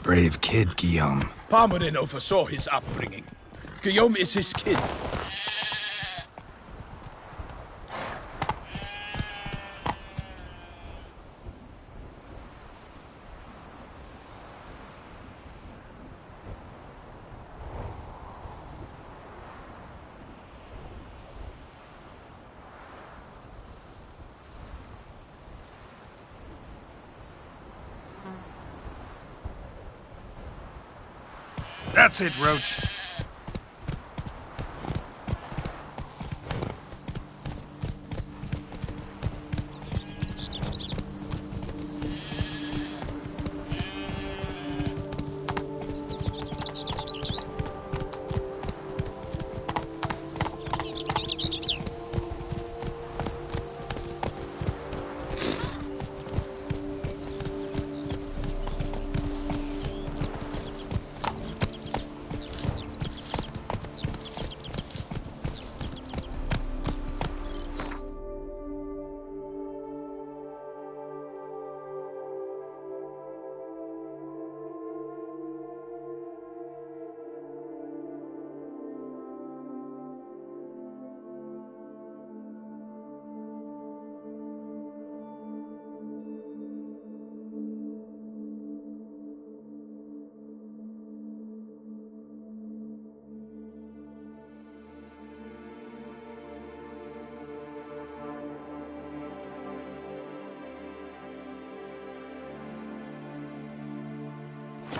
brave kid, Guillaume. Parmarin oversaw his upbringing. Guillaume is his kid. That's it, Roach.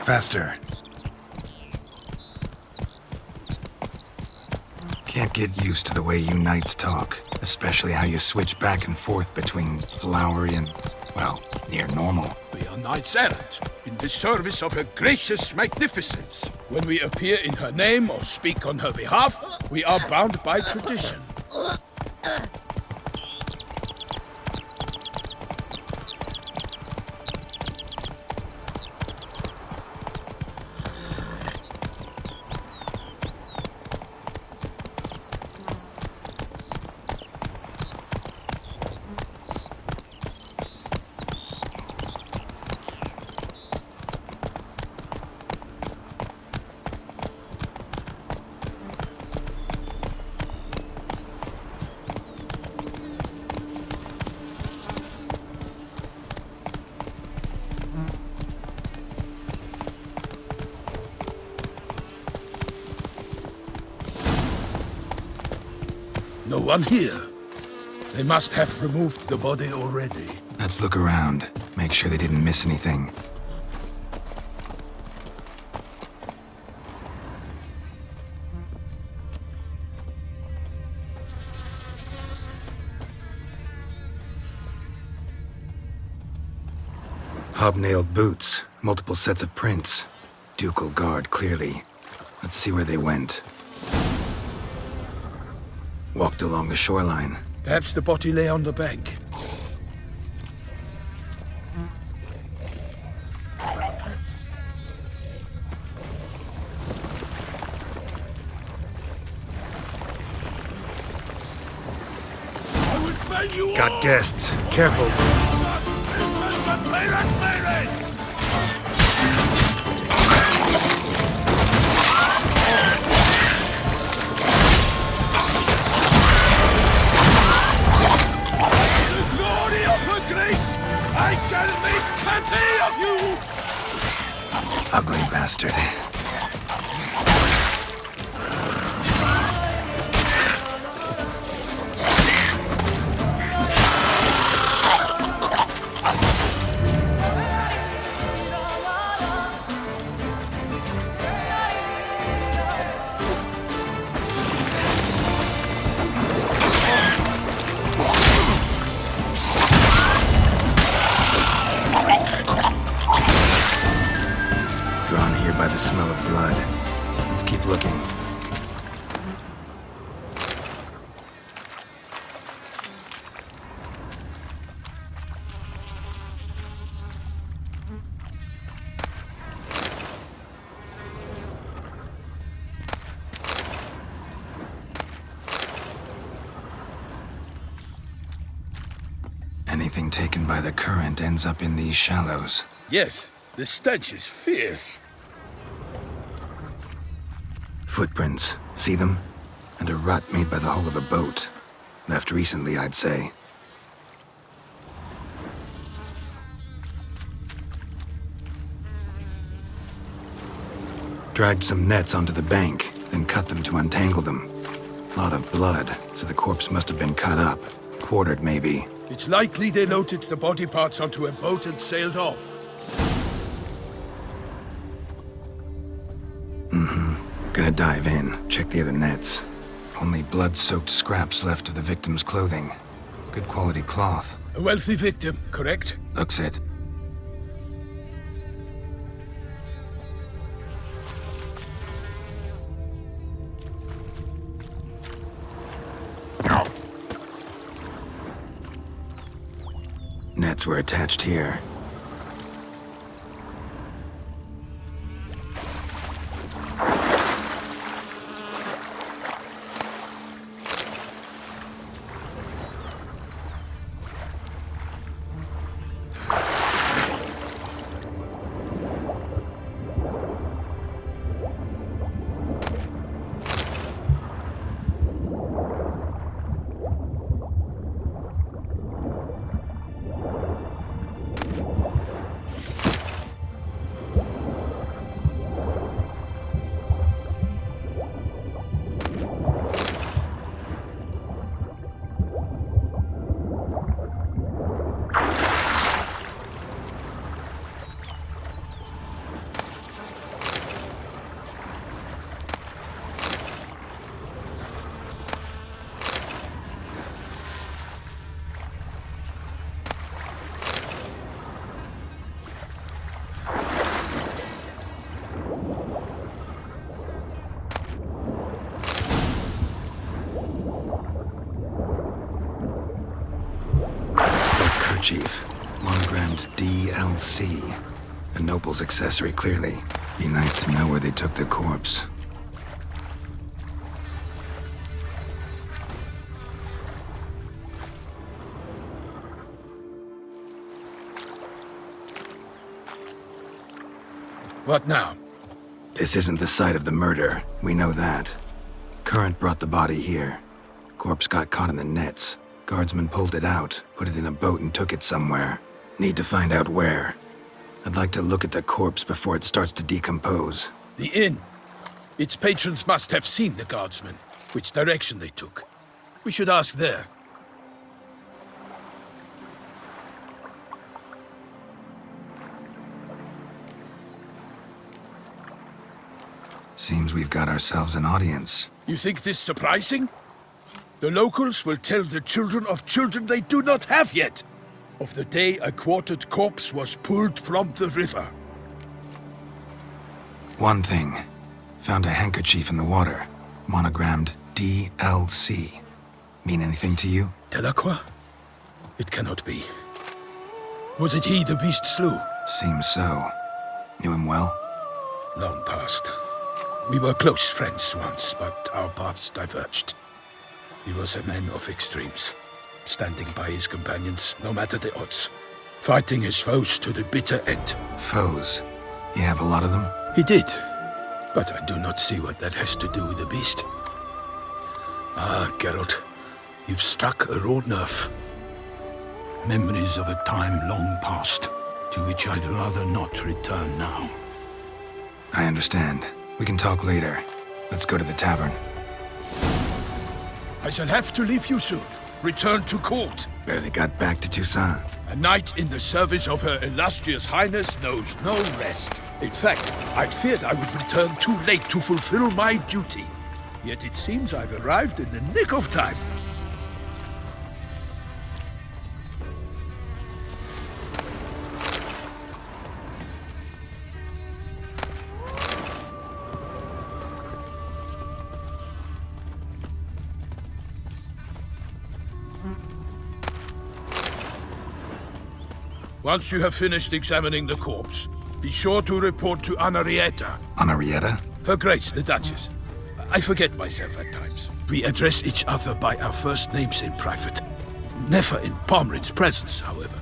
Faster. Can't get used to the way you knights talk, especially how you switch back and forth between flowery and, well, near normal. We are knights errant, in the service of her gracious magnificence. When we appear in her name or speak on her behalf, we are bound by tradition. No one here. They must have removed the body already. Let's look around. Make sure they didn't miss anything. Hobnailed boots, multiple sets of prints. Ducal guard, clearly. Let's see where they went. Walked along the shoreline. Perhaps the body lay on the bank. Got guests. Careful. I shall make plenty of you! Ugly bastard. Drawn here by the smell of blood. Let's keep looking. Anything taken by the current ends up in these shallows. Yes, The stench is fierce. Footprints. See them? And a rut made by the hull of a boat. Left recently, I'd say. Dragged some nets onto the bank, then cut them to untangle them. Lot of blood, so the corpse must have been cut up. Quartered, maybe. It's likely they loaded the body parts onto a boat and sailed off. Gonna dive in, check the other nets. Only blood-soaked scraps left of the victim's clothing. Good quality cloth. A wealthy victim, correct? Looks it. Nets were attached here. Chief. Monogrammed DLC. A noble's accessory, clearly. Be nice to know where they took the corpse. What now? This isn't the site of the murder. We know that. Current brought the body here. Corpse got caught in the nets. Guardsmen pulled it out, put it in a boat and took it somewhere. Need to find out where. I'd like to look at the corpse before it starts to decompose. The inn. Its patrons must have seen the guardsmen, which direction they took. We should ask there. Seems we've got ourselves an audience. You think this surprising? The locals will tell the children of children they do not have yet, of the day a quartered corpse was pulled from the river. One thing. Found a handkerchief in the water. Monogrammed DLC. Mean anything to you? Delacroix? It cannot be. Was it he the beast slew? Seems so. Knew him well? Long past. We were close friends once, but our paths diverged. He was a man of extremes, standing by his companions, no matter the odds, fighting his foes to the bitter end. Foes? You have a lot of them? He did, but I do not see what that has to do with the beast. Ah, Geralt, you've struck a raw nerve. Memories of a time long past, to which I'd rather not return now. I understand. We can talk later. Let's go to the tavern. I shall have to leave you soon. Return to court. Barely got back to Toussaint. A knight in the service of Her Illustrious Highness knows no rest. In fact, I'd feared I would return too late to fulfill my duty. Yet it seems I've arrived in the nick of time. Once you have finished examining the corpse, be sure to report to Anarietta. Anarietta? Her Grace, the Duchess. I forget myself at times. We address each other by our first names in private. Never in Pomrin's presence, however.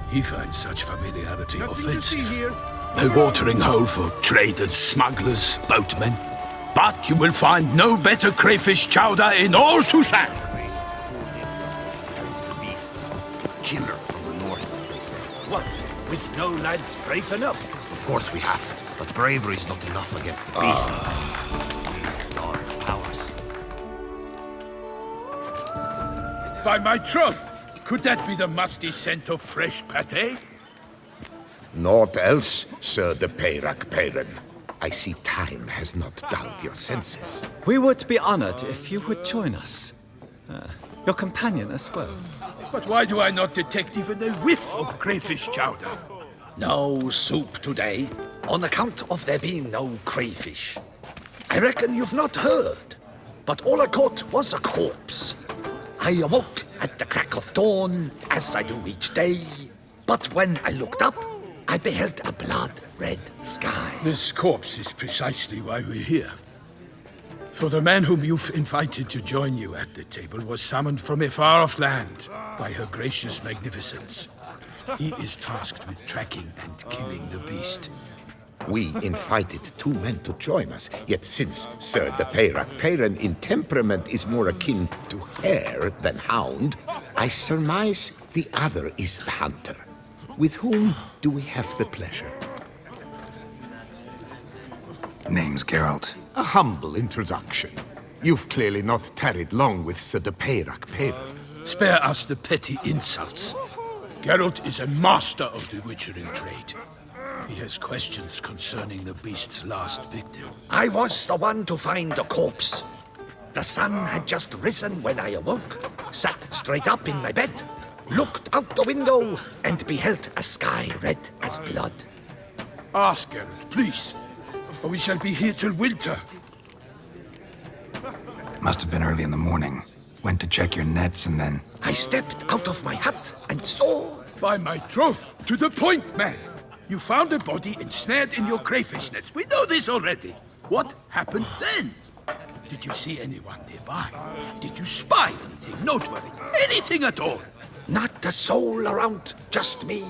He finds such familiarity Nothing offensive. to see here. A watering hole for traders, smugglers, boatmen. But you will find no better crayfish chowder in all Tucson. The beast. Killer from the north, they say. What? With no lads brave enough? Of course we have. But bravery's not enough against the beast. These dark powers. By my troth, could that be the musty scent of fresh pate? Naught else, Sir de Peyrac Peyran. I see time has not dulled your senses. We would be honored if you would join us. Your companion as well. But why do I not detect even a whiff of crayfish chowder? No soup today, on account of there being no crayfish. I reckon you've not heard, but all I caught was a corpse. I awoke at the crack of dawn, as I do each day, but when I looked up, I beheld a blood-red sky. This corpse is precisely why we're here. For the man whom you've invited to join you at the table was summoned from a far-off land by her gracious magnificence. He is tasked with tracking and killing the beast. We invited two men to join us, yet since Sir de Peyrac Peyran in temperament is more akin to hare than hound, I surmise the other is the hunter. With whom do we have the pleasure? Name's Geralt. A humble introduction. You've clearly not tarried long with Sir de Peyrac Peyran. Spare us the petty insults. Geralt is a master of the witchering trade. He has questions concerning the beast's last victim. I was the one to find the corpse. The sun had just risen when I awoke, sat straight up in my bed, looked out the window, and beheld a sky red as blood. Ask Geralt, please, or we shall be here till winter. Must have been early in the morning. Went to check your nets and then... I stepped out of my hut and saw... By my troth, to the point, man. You found a body ensnared in your crayfish nets. We know this already. What happened then? Did you see anyone nearby? Did you spy anything noteworthy? Anything at all? Not a soul around, just me.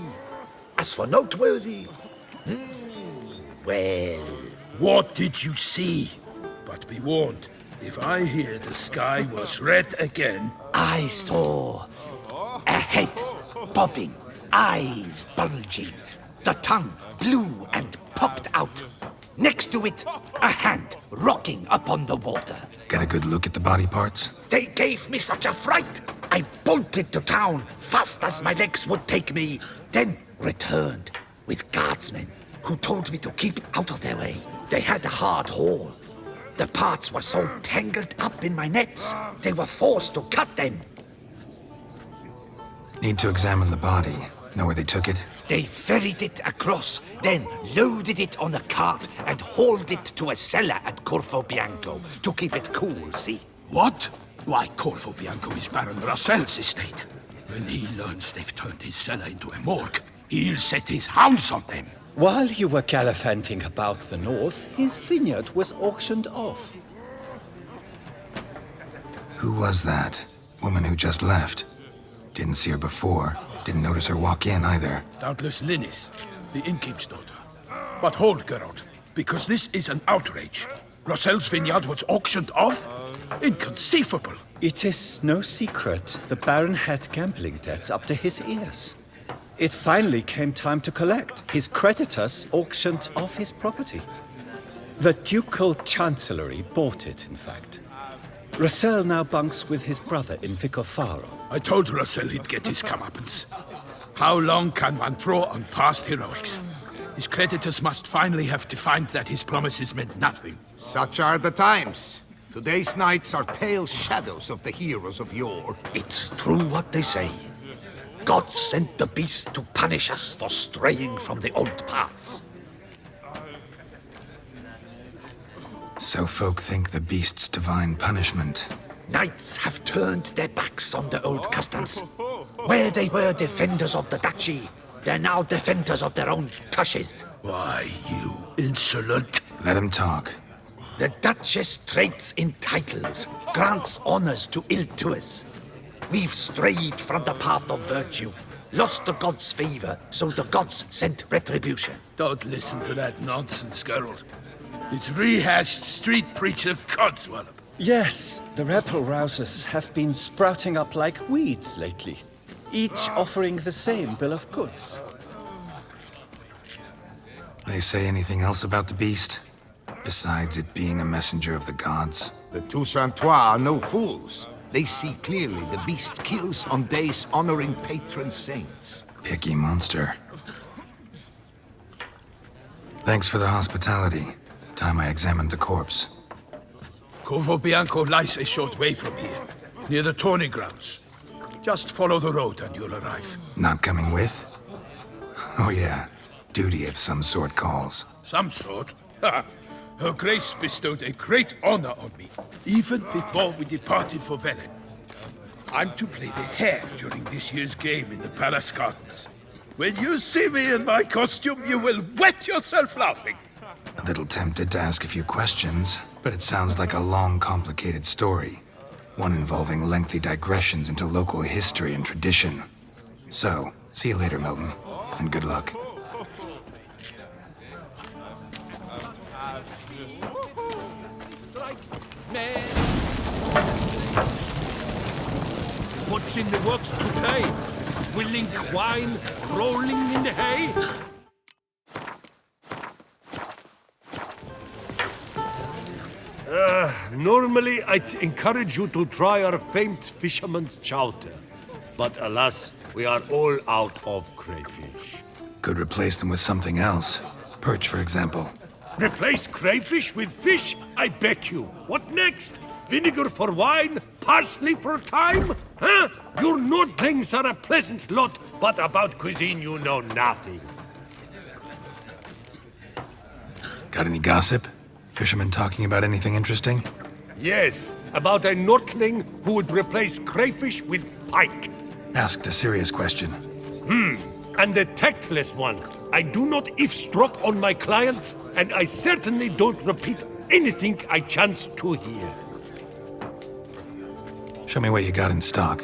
As for noteworthy... well... What did you see? But be warned, if I hear the sky was red again... I saw a head bobbing, eyes bulging, the tongue blue and popped out. Next to it, a hand rocking upon the water. Get a good look at the body parts? They gave me such a fright. I bolted to town fast as my legs would take me, then returned with guardsmen who told me to keep out of their way. They had a hard haul. The parts were so tangled up in my nets, they were forced to cut them. Need to examine the body. Know where they took it? They ferried it across, then loaded it on a cart and hauled it to a cellar at Corvo Bianco to keep it cool, see? What? Why, Corvo Bianco is Baron Russell's estate. When he learns they've turned his cellar into a morgue, he'll set his hounds on them. While you were gallivanting about the north, his vineyard was auctioned off. Who was that? Woman who just left. Didn't see her before. Didn't notice her walk in either. Doubtless Linnis, the innkeep's daughter. But hold, Geralt, because this is an outrage. Russell's vineyard was auctioned off? Inconceivable. It is no secret the Baron had gambling debts up to his ears. It finally came time to collect. His creditors auctioned off his property. The Ducal Chancellery bought it, in fact. Russell now bunks with his brother in Vicofaro. I told Russell he'd get his comeuppance. How long can one draw on past heroics? His creditors must finally have to find that his promises meant nothing. Such are the times. Today's knights are pale shadows of the heroes of yore. It's true what they say. God sent the beast to punish us for straying from the old paths. So folk think the beast's divine punishment. Knights have turned their backs on the old customs. Where they were defenders of the duchy, they're now defenders of their own tushes. Why, you insolent... Let him talk. The Duchess trades in titles, grants honors to ill-doers. We've strayed from the path of virtue. lost the gods' favor, so the gods sent retribution. Don't listen to that nonsense, Geralt. It's rehashed street preacher codswallop. Yes, the rebel rousers have been sprouting up like weeds lately, each offering the same bill of goods. They say anything else about the beast? Besides it being a messenger of the gods? The Toussaintois are no fools. They see clearly the beast kills on days honoring patron saints. Picky monster. Thanks for the hospitality. Time I examined the corpse. Corvo Bianco lies a short way from here, near the tourney grounds. Just follow the road and you'll arrive. Not coming with? Oh yeah, duty of some sort calls. Some sort? Her Grace bestowed a great honor on me, even before we departed for Velen. I'm to play the hare during this year's game in the palace gardens. When you see me in my costume, you will wet yourself laughing. A little tempted to ask a few questions, but it sounds like a long, complicated story. One involving lengthy digressions into local history and tradition. So, see you later, Milton, and good luck. What's in the works today? Swilling wine, rolling in the hay? Normally I'd encourage you to try our famed fisherman's chowder. But alas, we are all out of crayfish. Could replace them with something else. Perch, for example. Replace crayfish with fish? I beg you. What next? Vinegar for wine? Parsley for thyme? Huh? Your Nordlings are a pleasant lot, but about cuisine you know nothing. Got any gossip? Fishermen talking about anything interesting? Yes, about a Nordling who would replace crayfish with pike. Asked a serious question. And a tactless one. I do not eavesdrop on my clients, and I certainly don't repeat anything I chance to hear. Show me what you got in stock.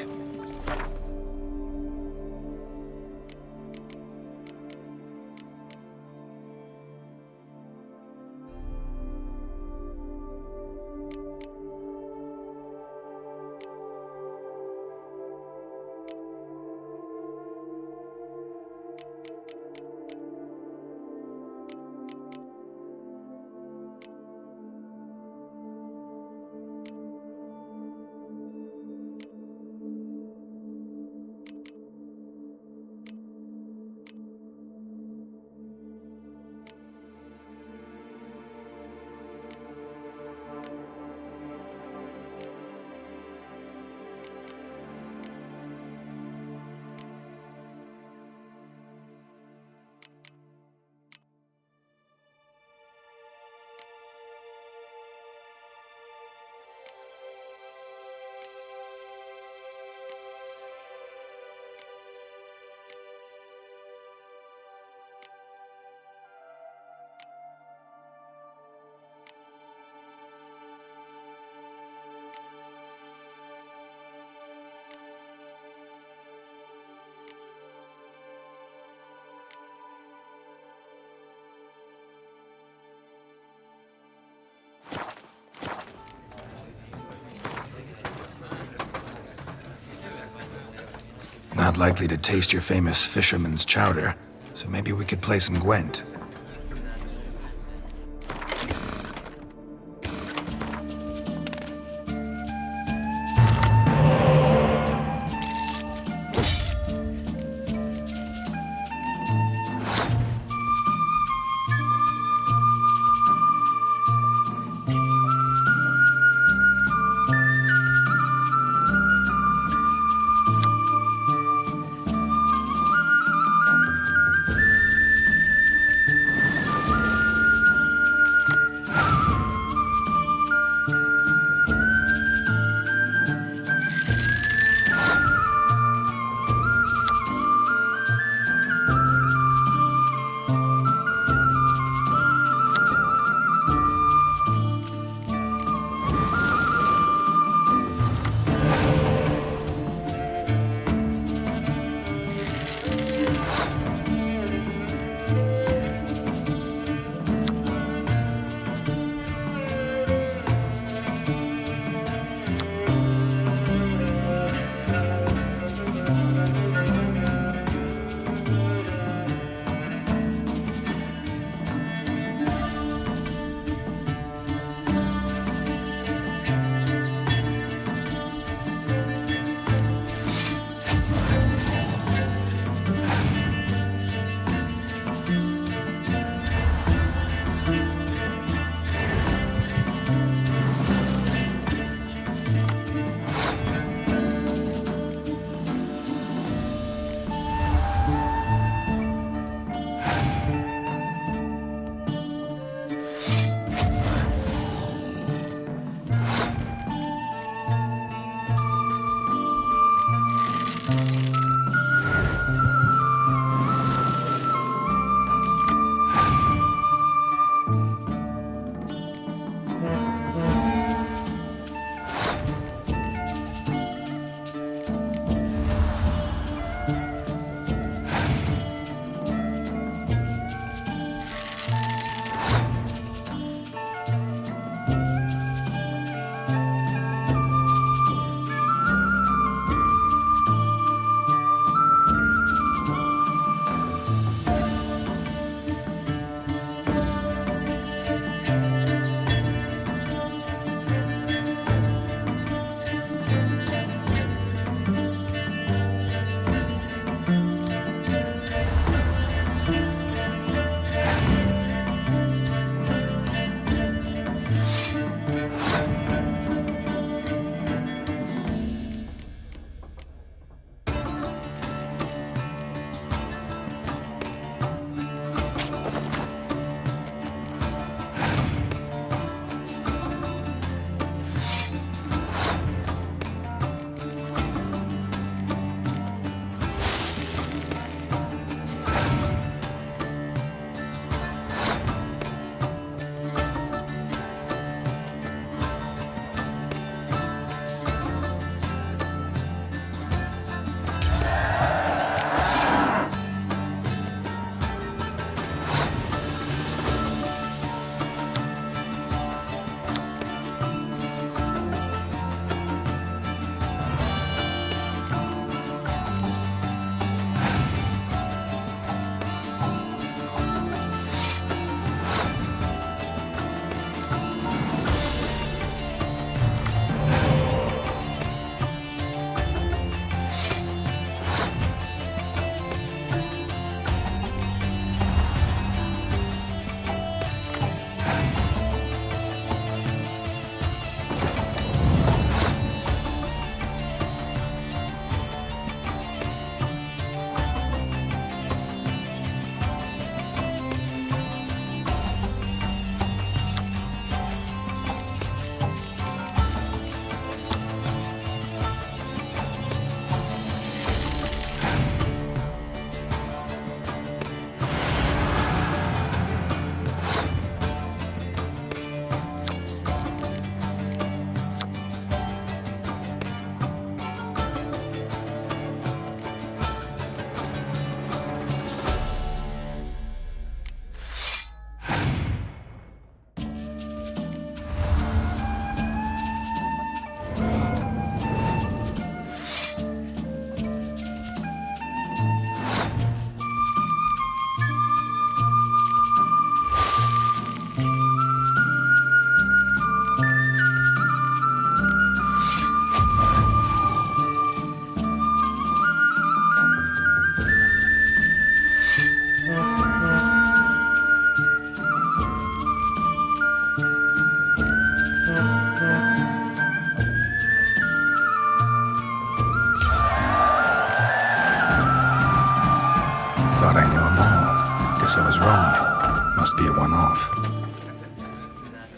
Not likely to taste your famous fisherman's chowder, so maybe we could play some Gwent.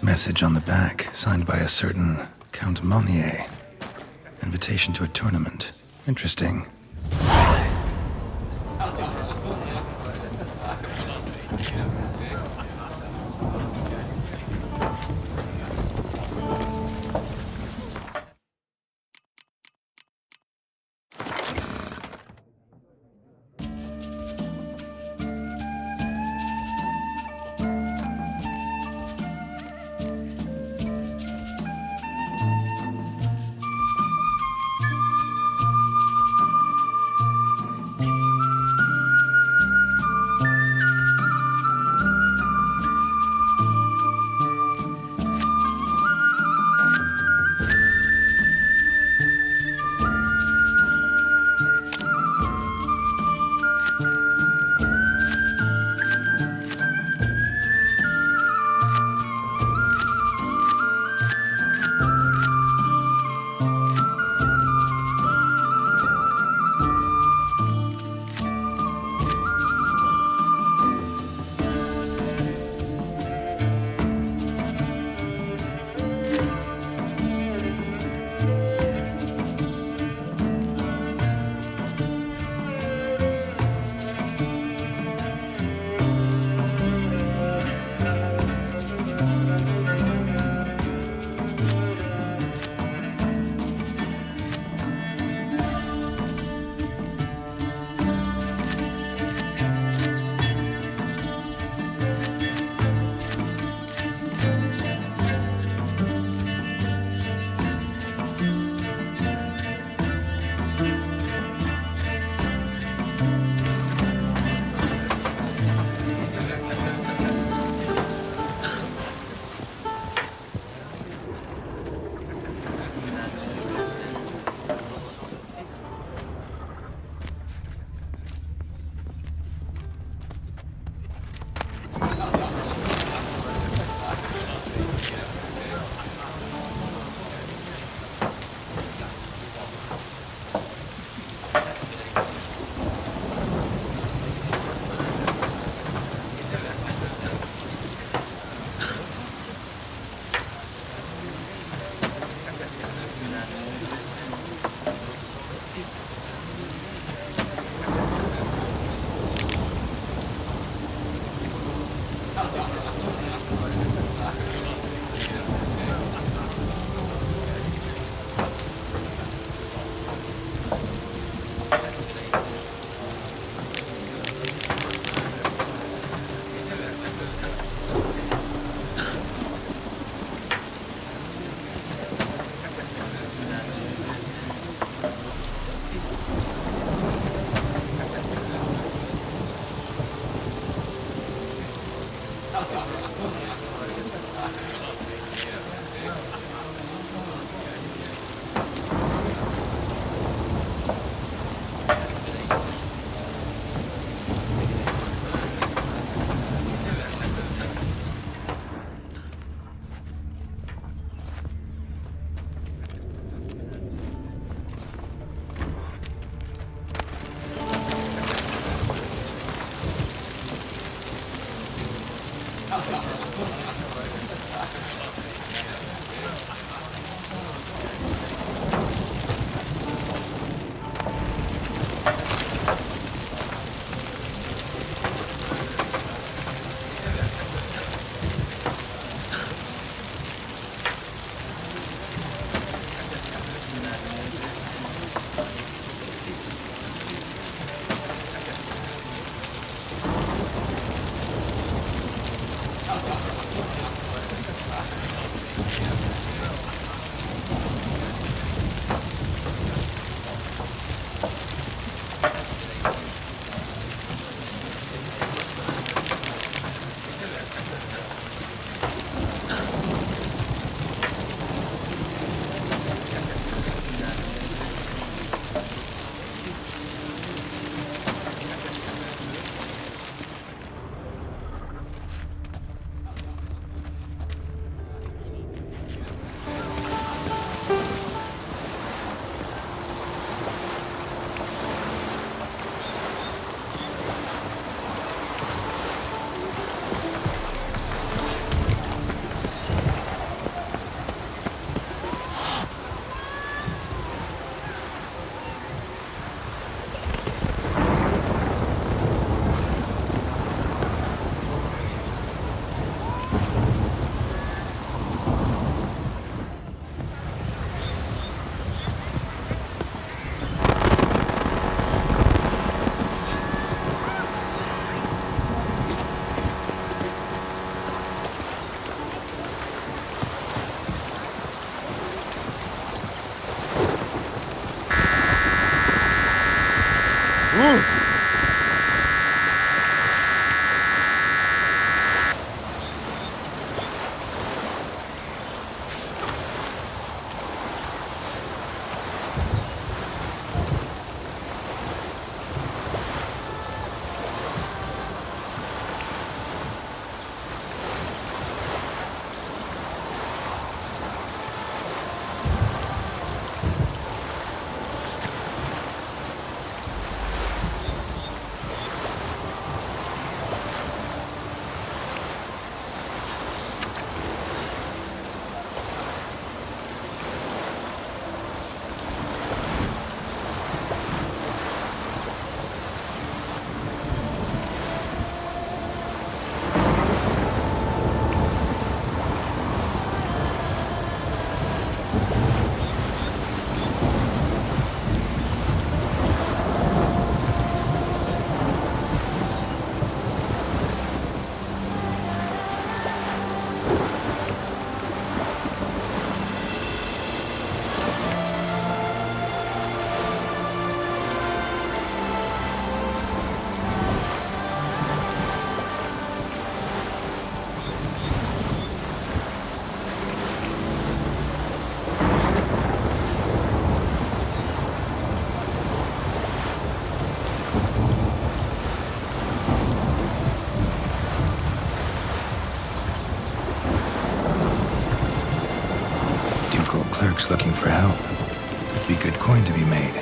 Message on the back, signed by a certain Count Monnier. Invitation to a tournament. Interesting. clerks looking for help. Could be good coin to be made.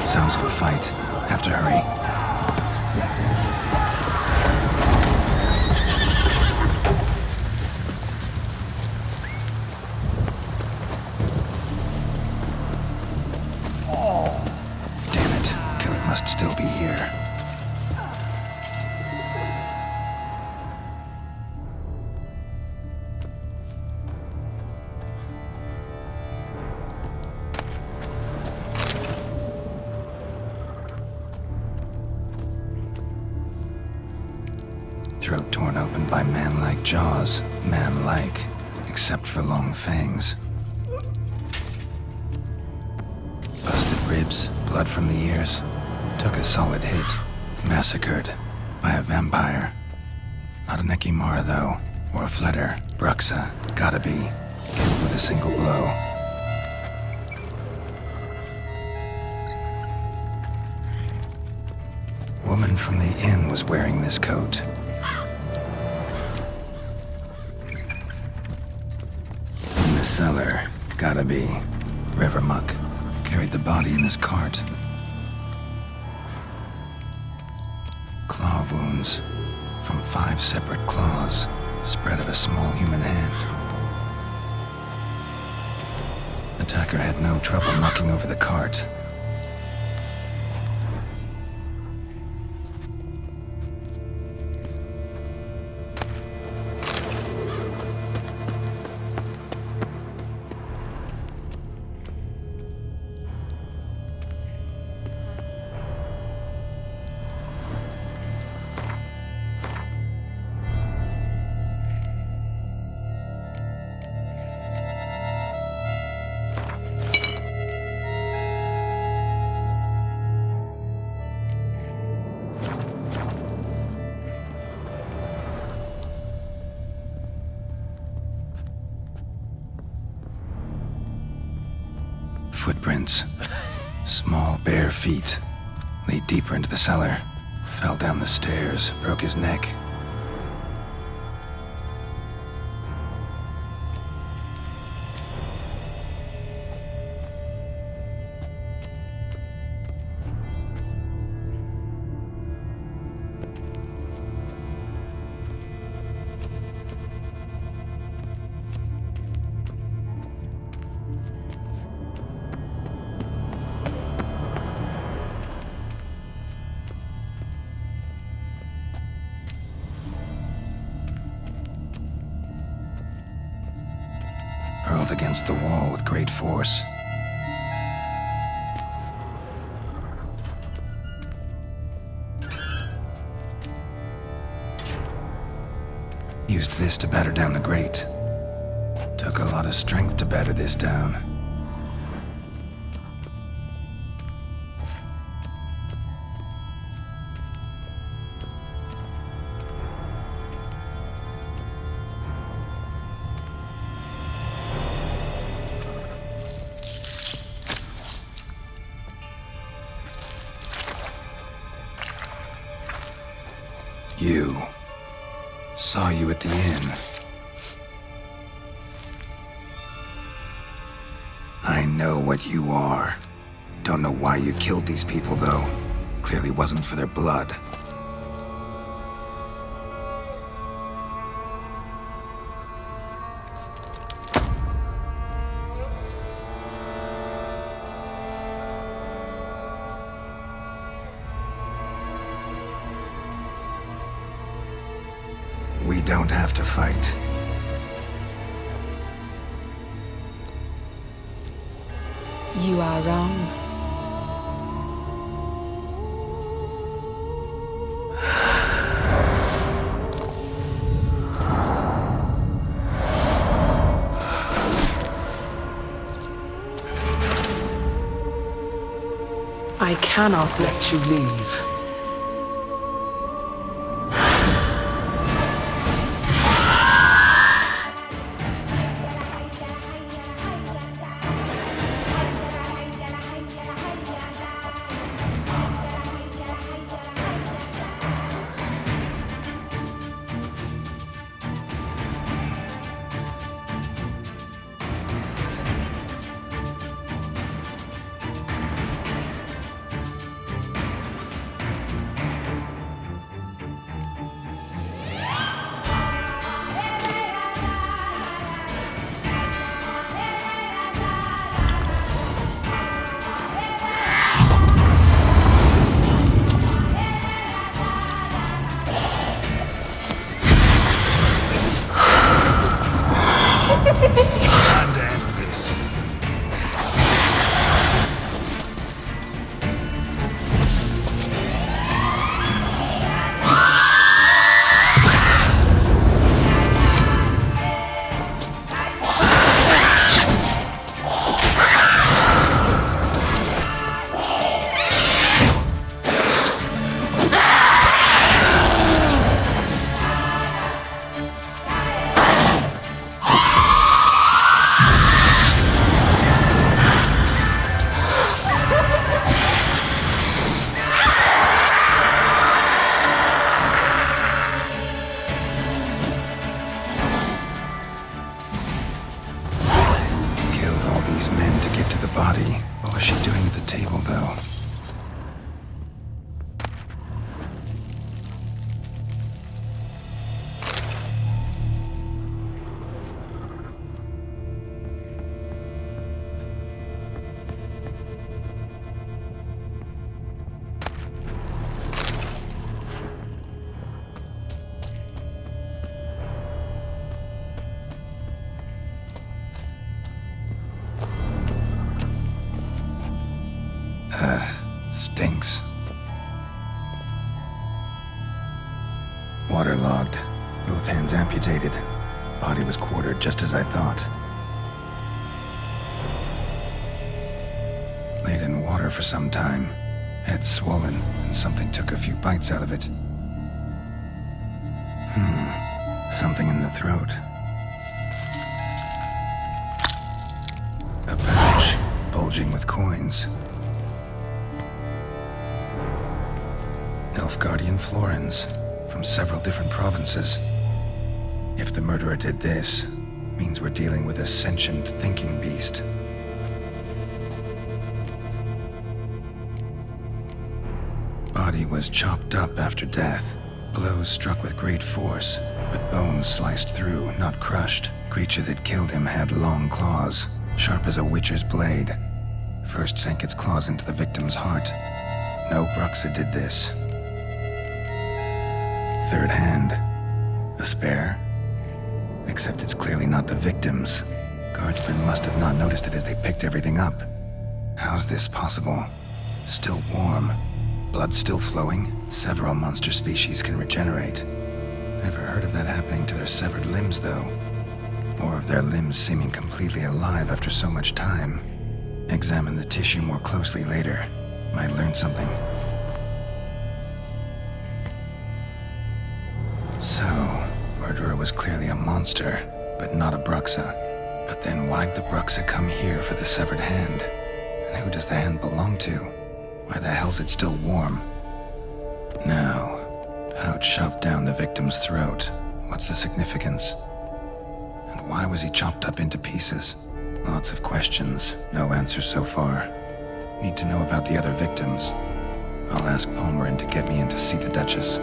Sounds like a fight. Have to hurry. Damn it. Killer must still be here. Throat torn open by man-like jaws. Man-like, except for long fangs. Busted ribs, blood from the ears. Took a solid hit. Massacred by a vampire. Not an Ekimara, though, or a Fletter. Bruxa, gotta be. Killed with a single blow. Woman from the inn was wearing this coat. cellar. Gotta be. River muck. Carried the body in this cart. Claw wounds. From 5 separate claws. Spread of a small human hand. Attacker had no trouble knocking over the cart. Footprints. Small, bare feet. Lead deeper into the cellar. Fell down the stairs, broke his neck. Hurled against the wall with great force. Used this to batter down the grate. Took a lot of strength to batter this down. You. Saw you at the inn. I know what you are. Don't know why you killed these people, though. Clearly wasn't for their blood. We don't have to fight. You are wrong. I cannot let you leave. stinks. Waterlogged. Both hands amputated. Body was quartered just as I thought. Laid in water for some time. Head swollen, and something took a few bites out of it. Something in the throat. A pouch, bulging with coins. Nilfgaardian florins, from several different provinces. If the murderer did this, means we're dealing with a sentient thinking beast. Body was chopped up after death. Blows struck with great force, but bones sliced through, not crushed. Creature that killed him had long claws, sharp as a witcher's blade. First sank its claws into the victim's heart. No Bruxa did this. Third hand. A spare? Except it's clearly not the victim's. Guardsmen must have not noticed it as they picked everything up. How's this possible? Still warm. Blood still flowing? Several monster species can regenerate. Never heard of that happening to their severed limbs, though. Or of their limbs seeming completely alive after so much time. Examine the tissue more closely later. Might learn something. So, murderer was clearly a monster, but not a Bruxa. But then why'd the Bruxa come here for the severed hand? And who does the hand belong to? Why the hell's it still warm? Now, pouch shoved down the victim's throat. What's the significance? And why was he chopped up into pieces? Lots of questions, no answers so far. Need to know about the other victims. I'll ask Palmerin to get me in to see the Duchess.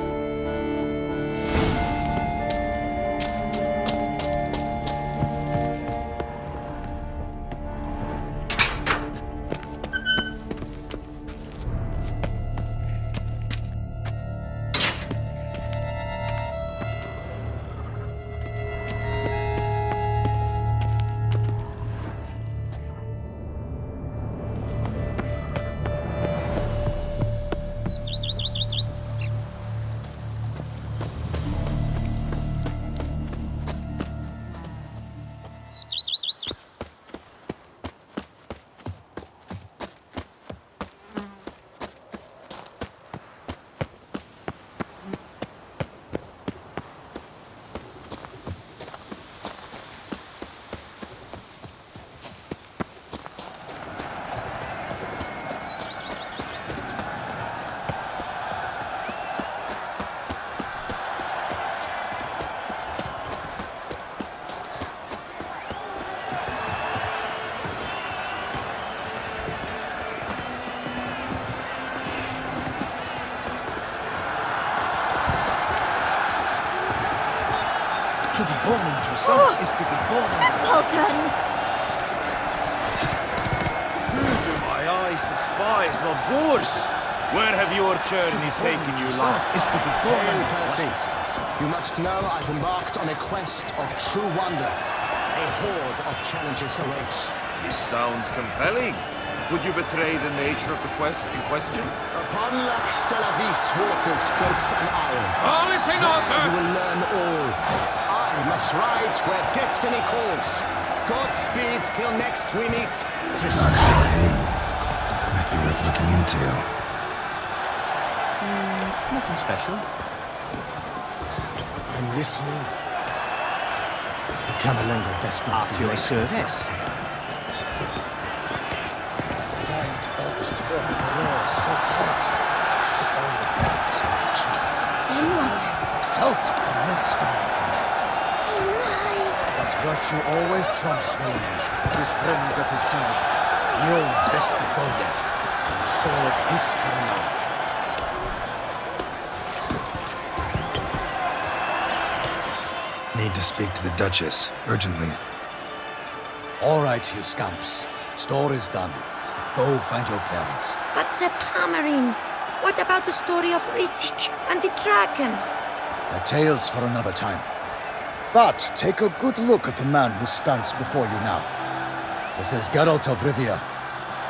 To be born into sun is to be born Simpleton! Who do my eyes espy from Boers? Where have your journeys taken you last? Is to be born Hail, Percy. You must know I've embarked on a quest of true wonder. A horde of challenges awaits. This sounds compelling. Would you betray the nature of the quest in question? Upon Lac Selavis waters floats an isle. All is in order! You will learn all. I must ride where destiny calls. Godspeed till next we meet. Might be worth looking into. Nothing special. I'm listening. The Camerlengo best not At your service. Giant bulged forth the roar so hot it shook all the bones and the trees. Then what? It held the millstone of the nets. Oh my! But virtue always trumps villainy. With his friends at his side, the old best to go yet, to restore peace to the land. Need to speak to the Duchess, urgently. All right, you scamps. Story's done. Go find your parents. But Sir Palmerin, what about the story of Rittik and the dragon? They're tales for another time. But take a good look at the man who stands before you now. This is Geralt of Rivia,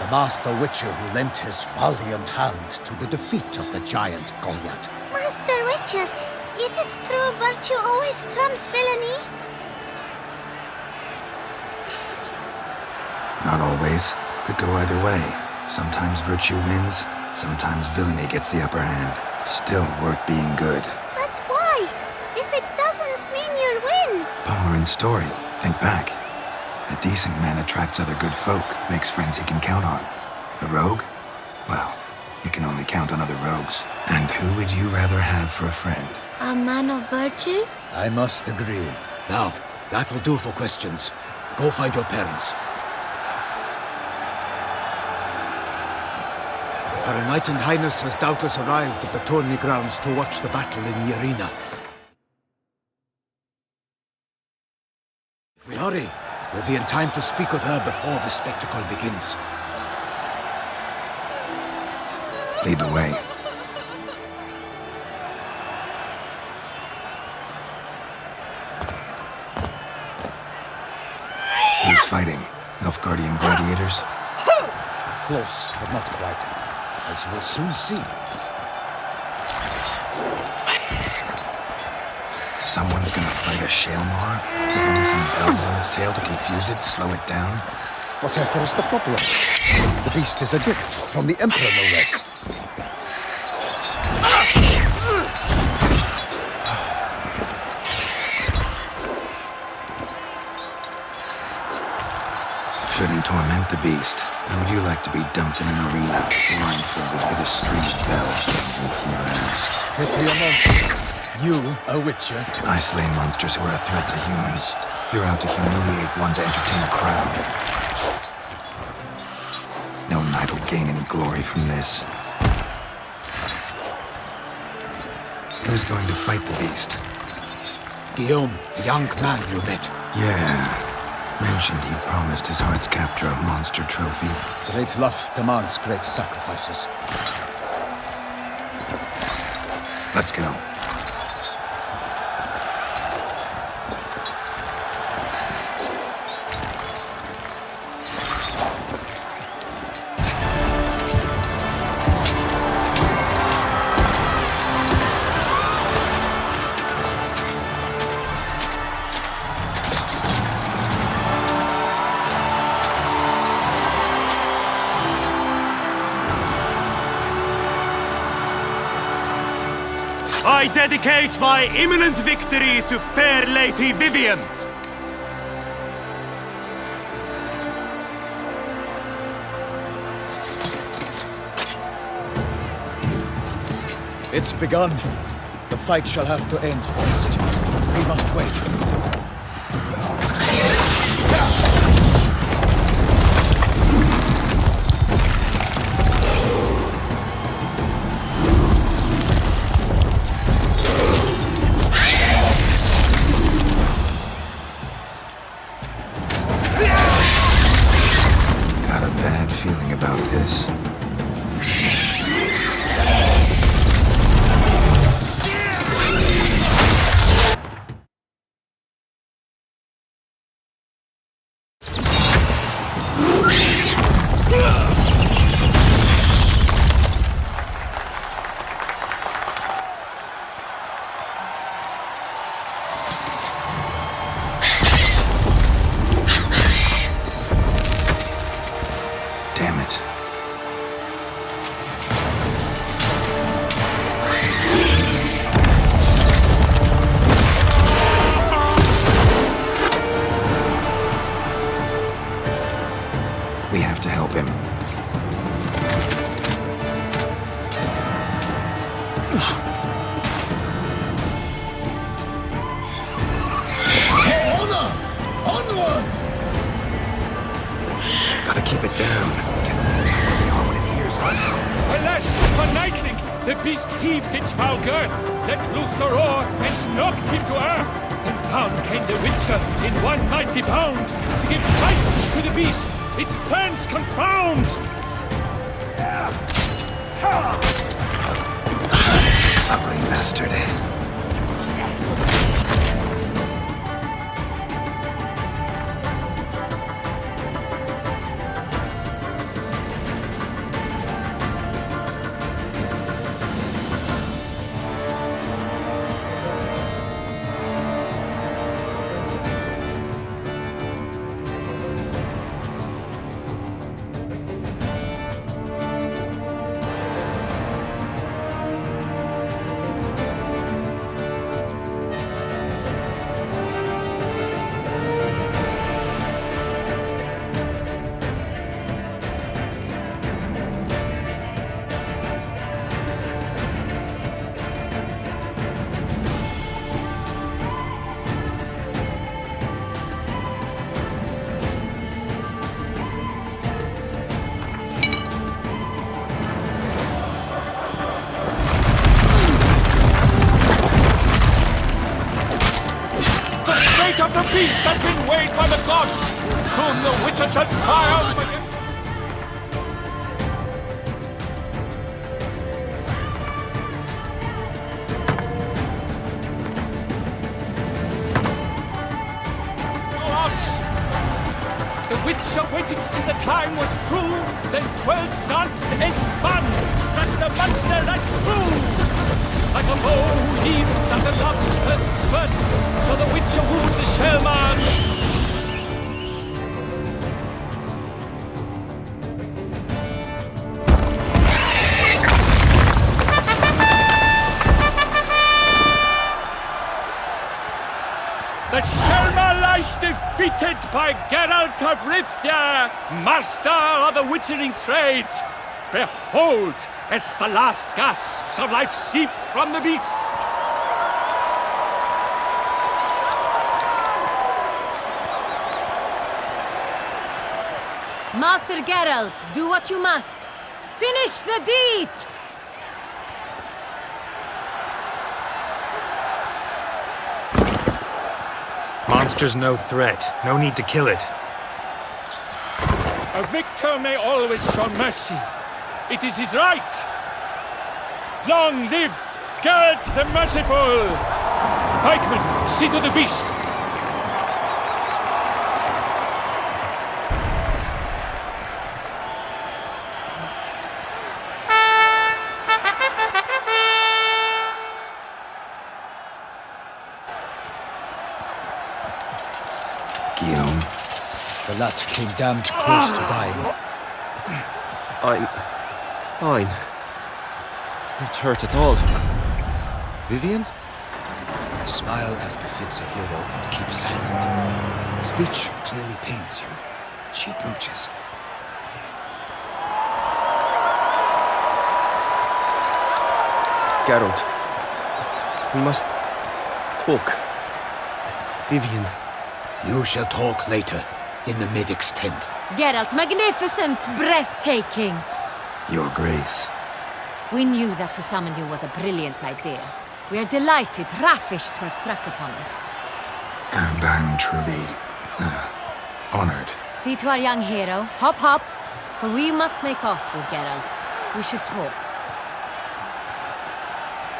the master witcher who lent his valiant hand to the defeat of the giant Goliath. Master Witcher, is it true virtue always trumps villainy? Not always. Could go either way. Sometimes virtue wins, sometimes villainy gets the upper hand. Still worth being good. But why? If it doesn't mean you'll win. Palmer story. Think back. A decent man attracts other good folk, makes friends he can count on. A rogue? Well, you can only count on other rogues. And who would you rather have for a friend? A man of virtue? I must agree. Now, that will do for questions. Go find your parents. Her Enlightened Highness has doubtless arrived at the tourney grounds to watch the battle in the arena. If we hurry, we'll be in time to speak with her before the spectacle begins. Lead the way. Who's fighting? Nilfgaardian gladiators? Close, but not quite. As we'll soon see. Someone's gonna fight a Shaelmar with only some bells on its tail to confuse it, slow it down? Whatever is the problem? The beast is a gift from the Emperor, no less. Shouldn't torment the beast. How would you like to be dumped in an arena, blindfolded with a string of bells dangling from your ass? Pity a monster. You, a witcher? I slay monsters who are a threat to humans. You're out to humiliate one to entertain a crowd. No knight will gain any glory from this. Who's going to fight the beast? Guillaume, the young man you met. Yeah. Mentioned he'd promised his heart's capture a monster trophy. Great love demands great sacrifices. Let's go. I dedicate my imminent victory to fair Lady Vivian. It's begun. The fight shall have to end first. We must wait. Got a bad feeling about this. Damn it. We have to help him. Onward! Gotta keep it down. Can only tell where they are when it hears us. Alas, for Nightling, the beast heaved its foul girth, let loose a roar, and knocked him to earth. And down came the Witcher in one mighty bound, to give fight to the beast, its plans confound. Ugly bastard. fate of the beast has been weighed by the gods. Soon the Witcher shall triumph again. The Witcher waited till the time was true, then twirled, danced, and spun, struck the monster and threw. Like a bow leaves at the love's first spurt, so the Witcher wooed the Shellman. The Shellman lies defeated by Geralt of Rivia, master of the witchering trade. Behold, as the last gasps of life seep from the beast. Master Geralt, do what you must. Finish the deed! Monster's no threat. No need to kill it. A victor may always show mercy. It is his right. Long live Geralt the Merciful! Pikemen, see to the beast! The lad came damned close to dying. I'm fine. Not hurt at all. Vivian? Smile as befits a hero and keep silent. Speech clearly pains you. She approaches. Geralt, we must talk. Vivian. You shall talk later, in the medic's tent. Geralt, magnificent, breathtaking. Your Grace. We knew that to summon you was a brilliant idea. We are delighted, ravished to have struck upon it. And I'm truly honored. See to our young hero. Hop, hop. For we must make off with Geralt. We should talk.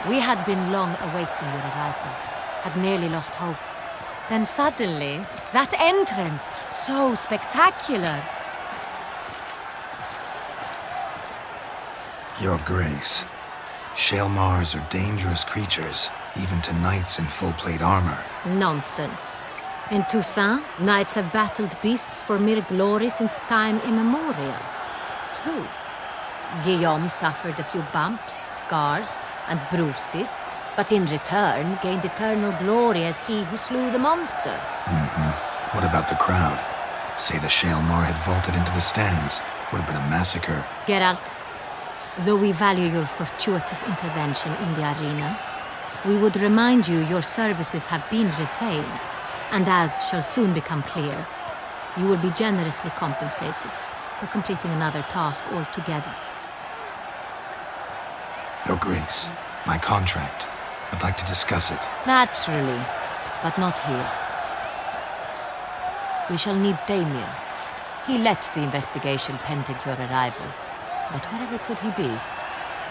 We had been long awaiting your arrival. Had nearly lost hope. Then suddenly, that entrance, so spectacular. Your Grace. Shaelmars are dangerous creatures, even to knights in full plate armor. Nonsense. In Toussaint, knights have battled beasts for mere glory since time immemorial. True. Guillaume suffered a few bumps, scars, and bruises, but in return gained eternal glory as he who slew the monster. What about the crowd? Say the Shaelmar had vaulted into the stands. Would have been a massacre. Geralt, though we value your fortuitous intervention in the arena, we would remind you your services have been retained, and as shall soon become clear, you will be generously compensated for completing another task altogether. Your Grace, my contract. I'd like to discuss it. Naturally, but not here. We shall need Damien. He led the investigation pending your arrival. But wherever could he be?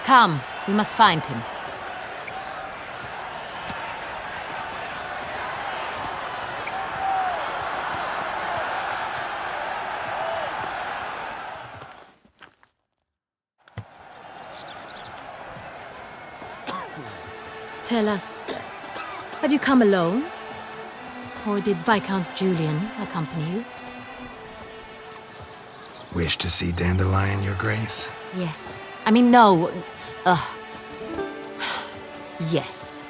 Come, we must find him. Tell us, have you come alone? Or did Viscount Julian accompany you? Wish to see Dandelion, Your Grace? Yes. I mean, no. Yes.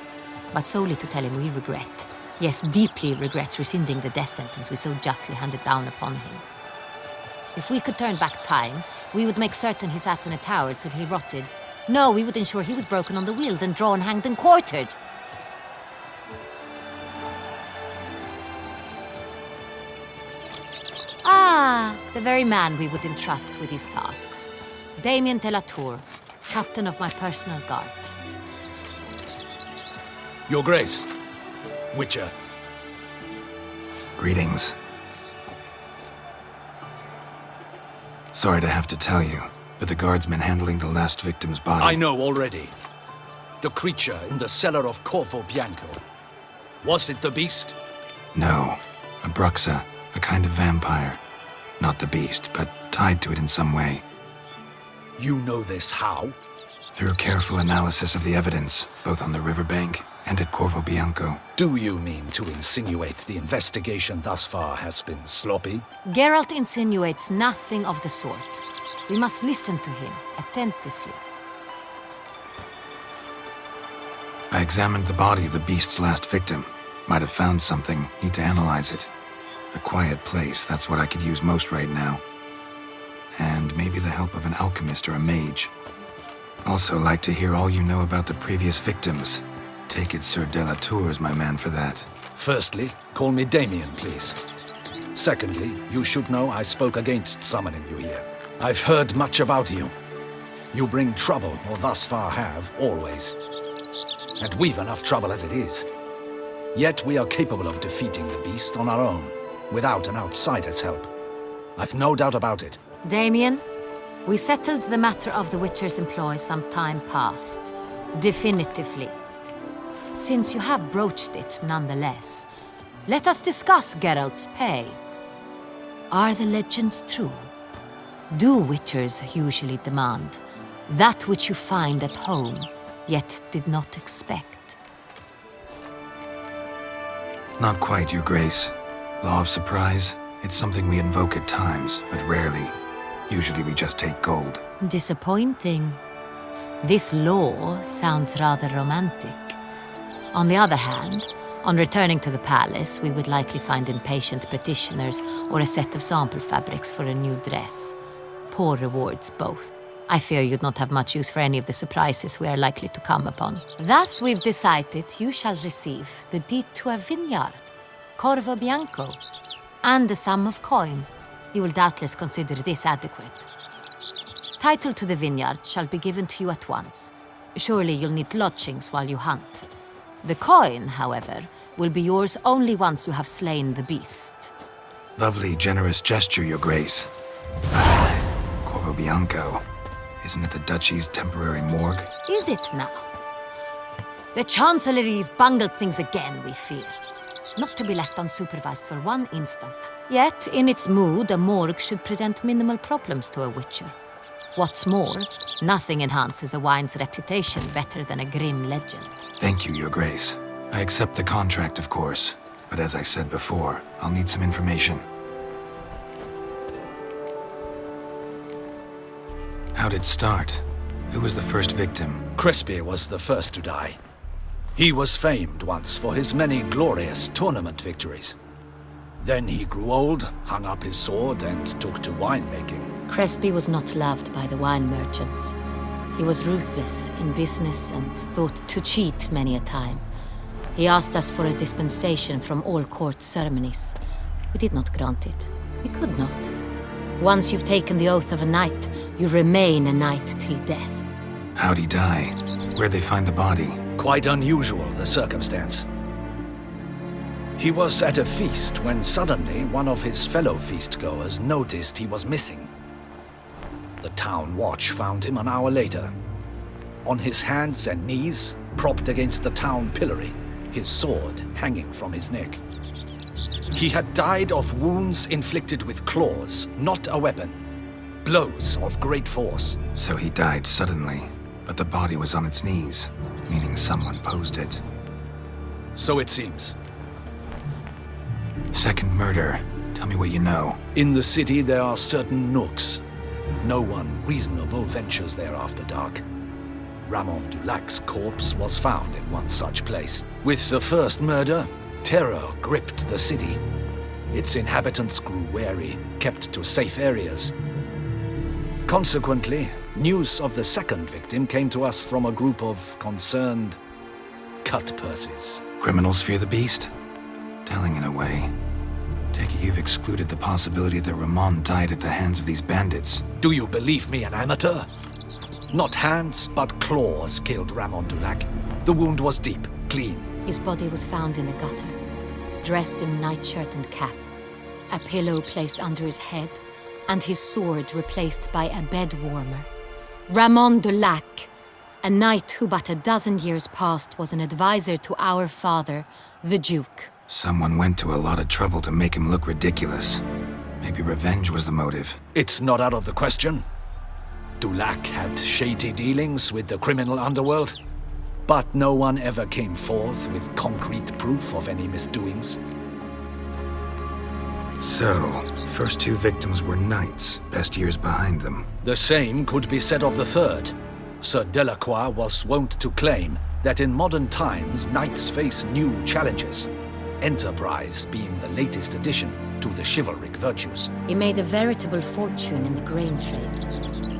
But solely to tell him we regret. Yes, deeply regret rescinding the death sentence we so justly handed down upon him. If we could turn back time, we would make certain he sat in a tower till he rotted. No, we would ensure he was broken on the wheel, then drawn, hanged, and quartered. Ah, the very man we would entrust with these tasks. Damien de la Tour, captain of my personal guard. Your Grace, Witcher. Greetings. Sorry to have to tell you, but the guardsman handling the last victim's body... I know already. The creature in the cellar of Corvo Bianco. Was it the beast? No. A bruxa, a kind of vampire. Not the beast, but tied to it in some way. You know this how? Through careful analysis of the evidence, both on the riverbank and at Corvo Bianco. Do you mean to insinuate the investigation thus far has been sloppy? Geralt insinuates nothing of the sort. We must listen to him attentively. I examined the body of the beast's last victim. Might have found something, need to analyze it. A quiet place, that's what I could use most right now. And maybe the help of an alchemist or a mage. Also like to hear all you know about the previous victims. Take it Sir de la Tour is my man for that. Firstly, call me Damien, please. Secondly, you should know I spoke against summoning you here. I've heard much about you. You bring trouble, or thus far have, always. And we've enough trouble as it is. Yet we are capable of defeating the beast on our own, without an outsider's help. I've no doubt about it. Damien, we settled the matter of the Witcher's employ some time past. Definitively. Since you have broached it nonetheless, let us discuss Geralt's pay. Are the legends true? Do Witchers usually demand that which you find at home, yet did not expect? Not quite, Your Grace. Law of surprise, it's something we invoke at times, but rarely. Usually we just take gold. Disappointing. This law sounds rather romantic. On the other hand, on returning to the palace, we would likely find impatient petitioners or a set of sample fabrics for a new dress. Poor rewards, both. I fear you'd not have much use for any of the surprises we are likely to come upon. Thus, we've decided you shall receive the deed to a vineyard, Corvo Bianco, and the sum of coin. You will doubtless consider this adequate. Title to the vineyard shall be given to you at once. Surely you'll need lodgings while you hunt. The coin, however, will be yours only once you have slain the beast. Lovely, generous gesture, Your Grace. Corvo Bianco. Isn't it the Duchy's temporary morgue? Is it now? The Chancellery's bungled things again, we fear. Not to be left unsupervised for one instant. Yet, in its mood, a morgue should present minimal problems to a Witcher. What's more, nothing enhances a wine's reputation better than a grim legend. Thank you, Your Grace. I accept the contract, of course. But as I said before, I'll need some information. How'd it start? Who was the first victim? Crespi was the first to die. He was famed once for his many glorious tournament victories. Then he grew old, hung up his sword, and took to winemaking. Crespi was not loved by the wine merchants. He was ruthless in business and thought to cheat many a time. He asked us for a dispensation from all court ceremonies. We did not grant it. We could not. Once you've taken the oath of a knight, you remain a knight till death. How'd he die? Where'd they find the body? Quite unusual, the circumstance. He was at a feast when suddenly one of his fellow feastgoers noticed he was missing. The town watch found him an hour later. On his hands and knees, propped against the town pillory, his sword hanging from his neck. He had died of wounds inflicted with claws, not a weapon. Blows of great force. So he died suddenly, but the body was on its knees, meaning someone posed it. So it seems. Second murder. Tell me what you know. In the city there are certain nooks. No one reasonable ventures there after dark. Ramon Dulac's corpse was found in one such place. With the first murder, terror gripped the city. Its inhabitants grew wary, kept to safe areas. Consequently, news of the second victim came to us from a group of concerned cut-purses. Criminals fear the beast? Telling in a way. Take it you've excluded the possibility that Ramon died at the hands of these bandits. Do you believe me an amateur? Not hands, but claws killed Ramon Dulac. The wound was deep, clean. His body was found in the gutter. dressed in nightshirt and cap, a pillow placed under his head, and his sword replaced by a bed warmer. Ramon de Lac, a knight who but a dozen years past was an advisor to our father, the Duke. Someone went to a lot of trouble to make him look ridiculous. Maybe revenge was the motive. It's not out of the question. Dulac had shady dealings with the criminal underworld, but no one ever came forth with concrete proof of any misdoings. So, first two victims were knights, best years behind them. The same could be said of the third. Sir Delacroix was wont to claim that in modern times knights face new challenges, enterprise being the latest addition to the chivalric virtues. He made a veritable fortune in the grain trade.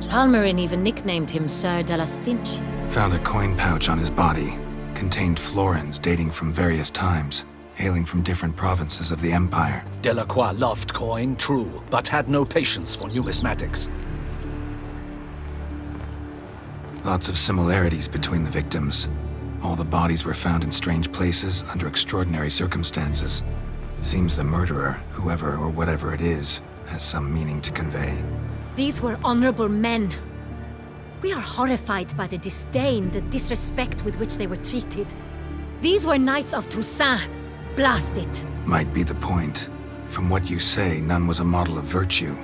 Palmerin even nicknamed him Sir de la Stinch. Found a coin pouch on his body. Contained florins dating from various times, hailing from different provinces of the Empire. Delacroix loved coin, true, but had no patience for numismatics. Lots of similarities between the victims. All the bodies were found in strange places under extraordinary circumstances. Seems the murderer, whoever or whatever it is, has some meaning to convey. These were honorable men. We are horrified by the disdain, the disrespect with which they were treated. These were knights of Toussaint. Blast it. Might be the point. From what you say, none was a model of virtue.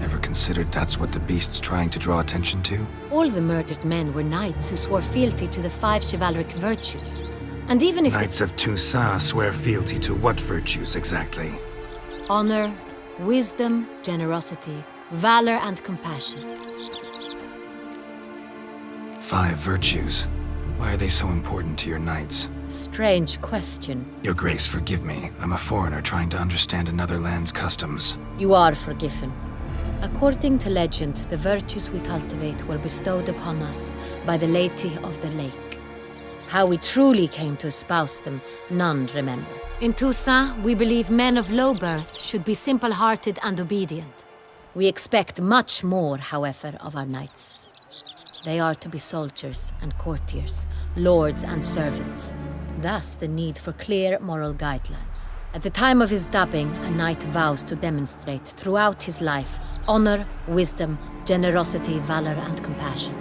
Ever considered that's what the beast's trying to draw attention to? All the murdered men were knights who swore fealty to the 5 chivalric virtues. And even if Knights of Toussaint swear fealty to what virtues exactly? honor, wisdom, generosity, valor, and compassion. 5 virtues. Why are they so important to your knights? Strange question. Your Grace, forgive me. I'm a foreigner trying to understand another land's customs. You are forgiven. According to legend, the virtues we cultivate were bestowed upon us by the Lady of the Lake. How we truly came to espouse them, none remember. In Toussaint, we believe men of low birth should be simple-hearted and obedient. We expect much more, however, of our knights. They are to be soldiers and courtiers, lords and servants. Thus, the need for clear moral guidelines. At the time of his dubbing, a knight vows to demonstrate throughout his life honor, wisdom, generosity, valor, and compassion.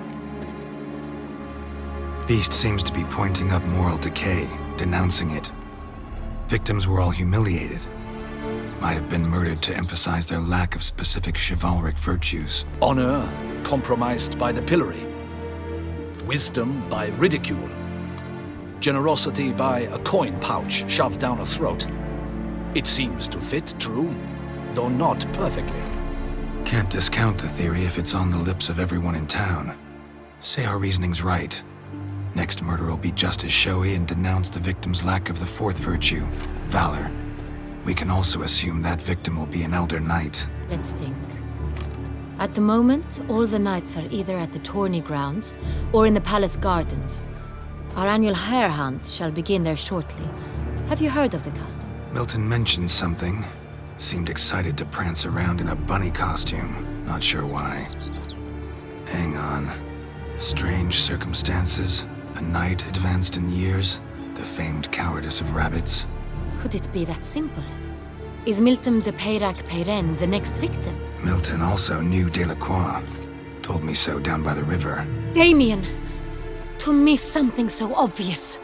Beast seems to be pointing up moral decay, denouncing it. Victims were all humiliated. Might have been murdered to emphasize their lack of specific chivalric virtues. Honor compromised by the pillory. Wisdom by ridicule. Generosity by a coin pouch shoved down a throat. It seems to fit, true, though not perfectly. Can't discount the theory if it's on the lips of everyone in town. Say our reasoning's right. Next murder will be just as showy and denounce the victim's lack of the 4th virtue, valor. We can also assume that victim will be an elder knight. Let's think. At the moment, all the knights are either at the tourney grounds or in the palace gardens. Our annual hare hunt shall begin there shortly. Have you heard of the custom? Milton mentioned something. Seemed excited to prance around in a bunny costume. Not sure why. Hang on. Strange circumstances. A knight advanced in years. The famed cowardice of rabbits. Could it be that simple? Is Milton de Peyrac-Peyren the next victim? Milton also knew Delacroix. Told me so down by the river. Damien! To miss something so obvious.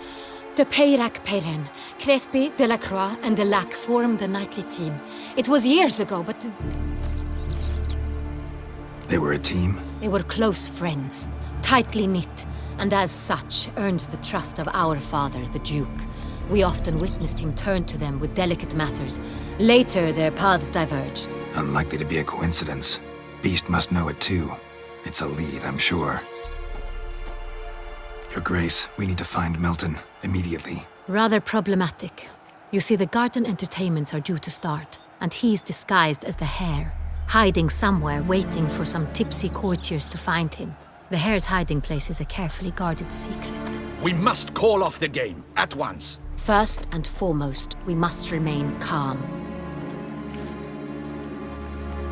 De Peyrac-Peyren, Crespi, Delacroix, and Delac formed a knightly team. It was years ago, but... They were a team? They were close friends, tightly knit, and as such earned the trust of our father, the Duke. We often witnessed him turn to them with delicate matters. Later, their paths diverged. Unlikely to be a coincidence. Beast must know it too. It's a lead, I'm sure. Your Grace, we need to find Milton, immediately. Rather problematic. You see, the garden entertainments are due to start, and he's disguised as the hare, hiding somewhere, waiting for some tipsy courtiers to find him. The hare's hiding place is a carefully guarded secret. We must call off the game, at once. First and foremost, we must remain calm.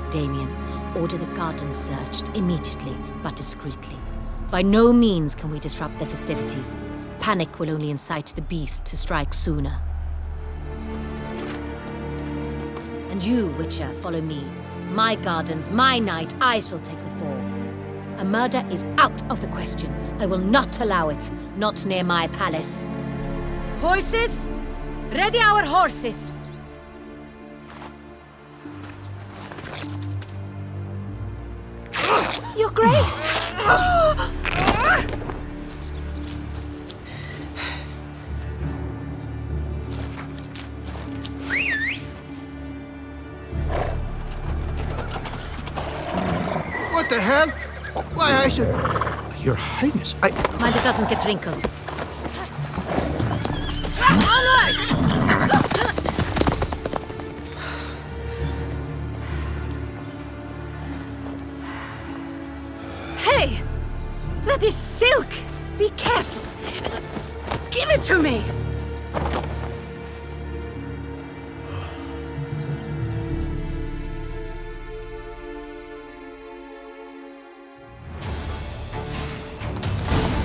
Damien, order the garden searched immediately, but discreetly. By no means can we disrupt the festivities. Panic will only incite the beast to strike sooner. And you, Witcher, follow me. My gardens, my night, I shall take the fall. A murder is out of the question. I will not allow it. Not near my palace. Horses? Ready our horses! Your Grace! What the hell? Why, I said... Your Highness, Mind it doesn't get wrinkled. Onward! Hey! That is silk! Be careful! Give it to me!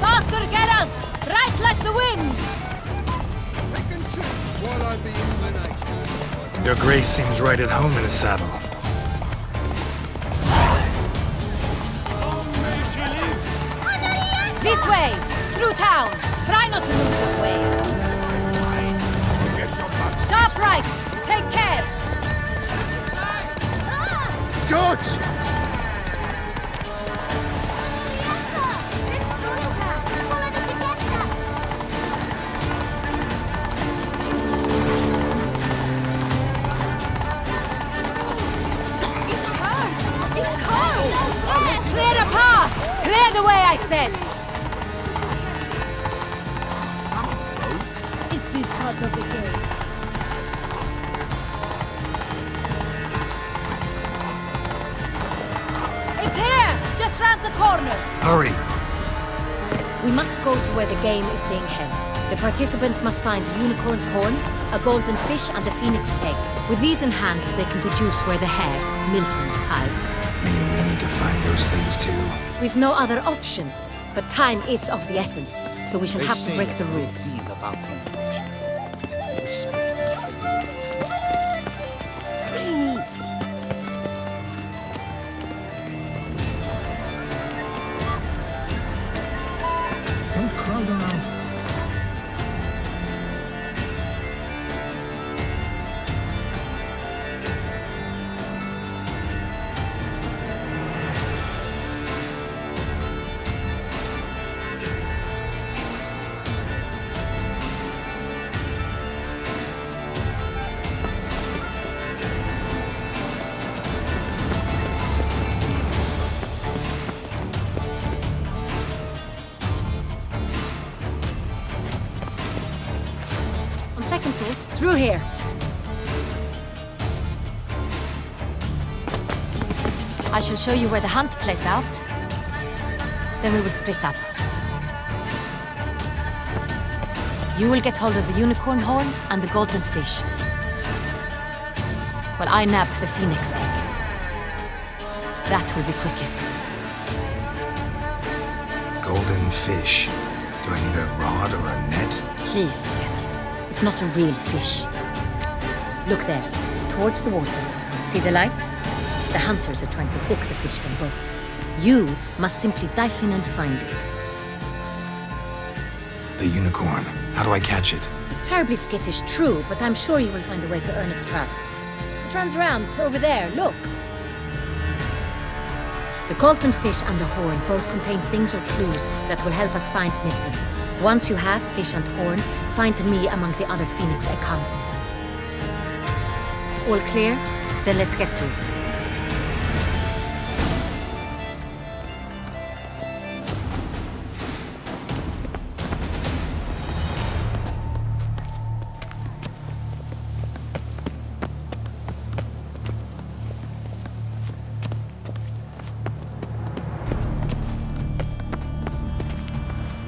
Faster, Geralt! Right like the wind! We can choose while I be inclination. Your Grace seems right at home in a saddle. This way! Through town! Try not to lose your way! Sharp right! Take care! Good! It's her! Clear a path! Clear the way, I said! Is this part of the game? It's here! Just round the corner! Hurry! We must go to where the game is being held. The participants must find a unicorn's horn, a golden fish, and a phoenix egg. With these in hand, they can deduce where the hare, Milton, hides. Mean we need to find those things too? We've no other option. But time is of the essence, so we shall have to break the rules. Don't crowd around. On second thought, through here. I shall show you where the hunt plays out. Then we will split up. You will get hold of the unicorn horn and the golden fish, while I nab the phoenix egg. That will be quickest. Golden fish. Do I need a rod or a net? Please, Geralt. It's not a real fish. Look there, towards the water. See the lights? The hunters are trying to hook the fish from boats. You must simply dive in and find it. The unicorn. How do I catch it? It's terribly skittish, true, but I'm sure you will find a way to earn its trust. It runs around over there, look. The golden fish and the horn both contain things or clues that will help us find Milton. Once you have fish and horn, find me among the other phoenix egg hunters. All clear? Then let's get to it.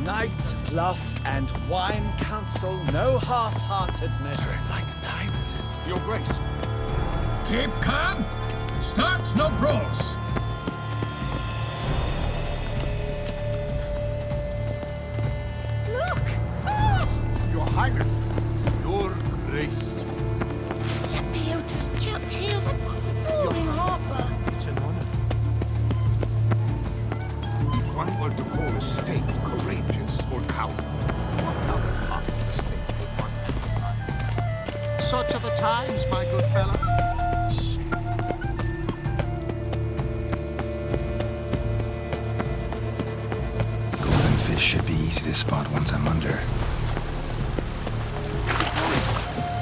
Night, bluff, and wine counsel no half-hearted measure. Like Tyrus. Your Grace. Keep calm. Start no brawls. Look! Your Highness. Your Grace. The beauty's jumped here. Such are the times, my good fellow. Golden fish should be easy to spot once I'm under.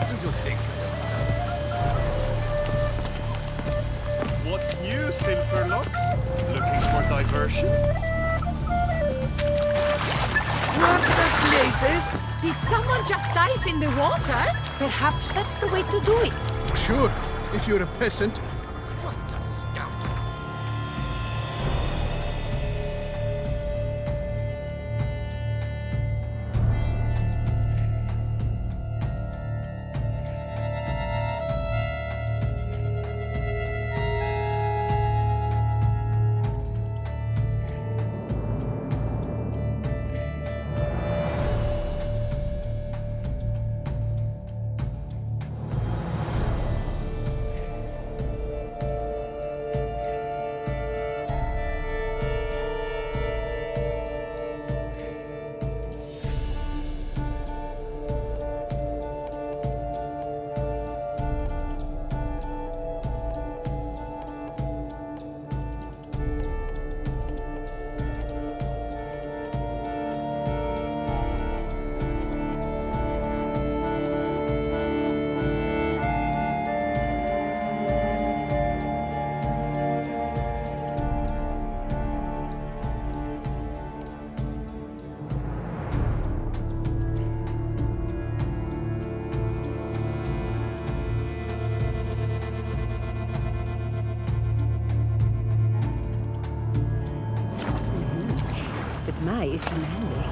Did you think? What's new, Silverlocks? Looking for diversion? What the blazes? Did someone just dive in the water? Perhaps that's the way to do it. Sure, if you're a peasant. What a scoundrel. But my is he manly.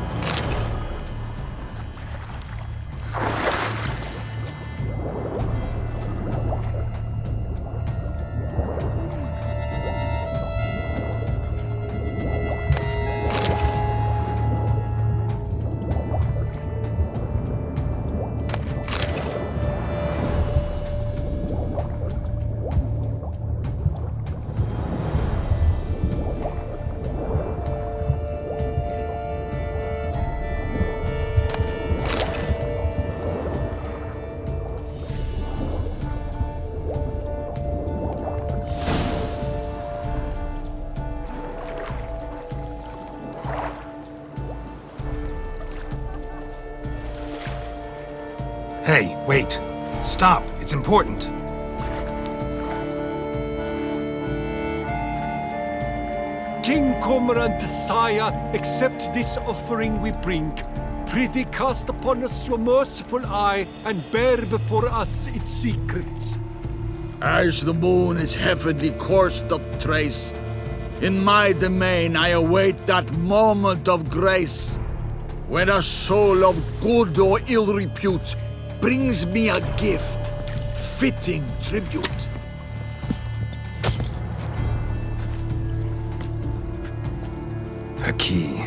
Hey, wait. Stop. It's important. King Cormorant, sire, accept this offering we bring. Prithee cast upon us your merciful eye, and bear before us its secrets. As the moon is heavenly coursed up trace, in my domain I await that moment of grace, when a soul of good or ill repute brings me a gift, fitting tribute. A key.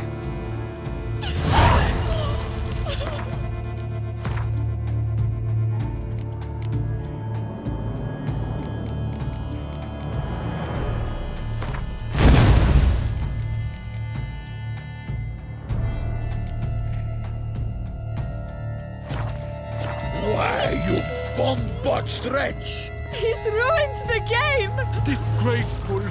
Why, you bomb-botched wretch! He's ruined the game! Disgraceful.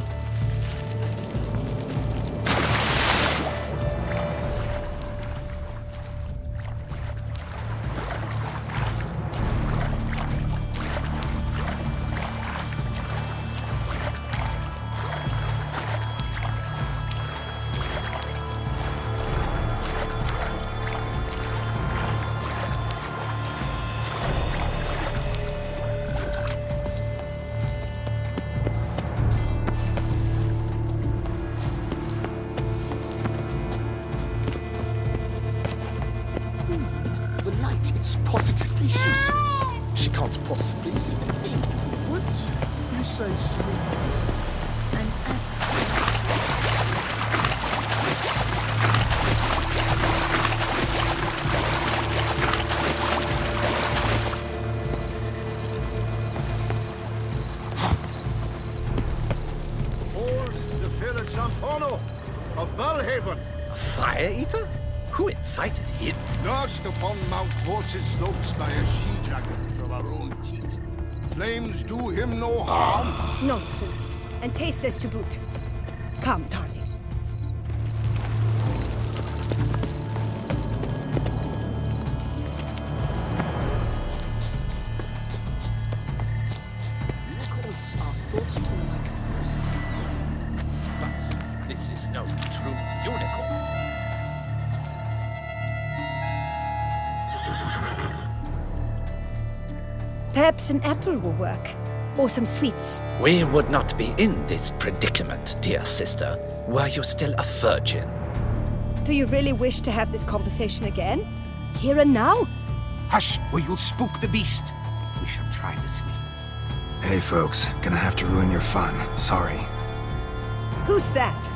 The light, it's positively useless. She can't possibly see the thing. What precisely is An Hold the Philip Sampono of Balhaven. A fire eater? Who invited him? Nursed upon Mount Horse's slopes by a she-dragon from our own teat. Flames do him no harm. Nonsense. And tasteless to boot. Come, darling. Unicorns are thought to like music. But this is no true unicorn. Perhaps an apple will work. Or some sweets. We would not be in this predicament, dear sister, were you still a virgin. Do you really wish to have this conversation again? Here and now? Hush, or you'll spook the beast. We shall try the sweets. Hey, folks. Gonna have to ruin your fun. Sorry. Who's that?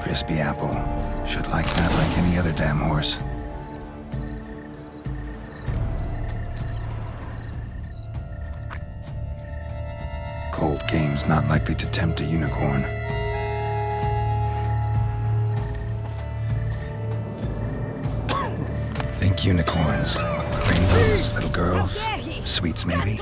Crispy apple. Should like that like any other damn horse. Cold game's not likely to tempt a unicorn. Think unicorns. Rainbows, little girls. Sweets, maybe.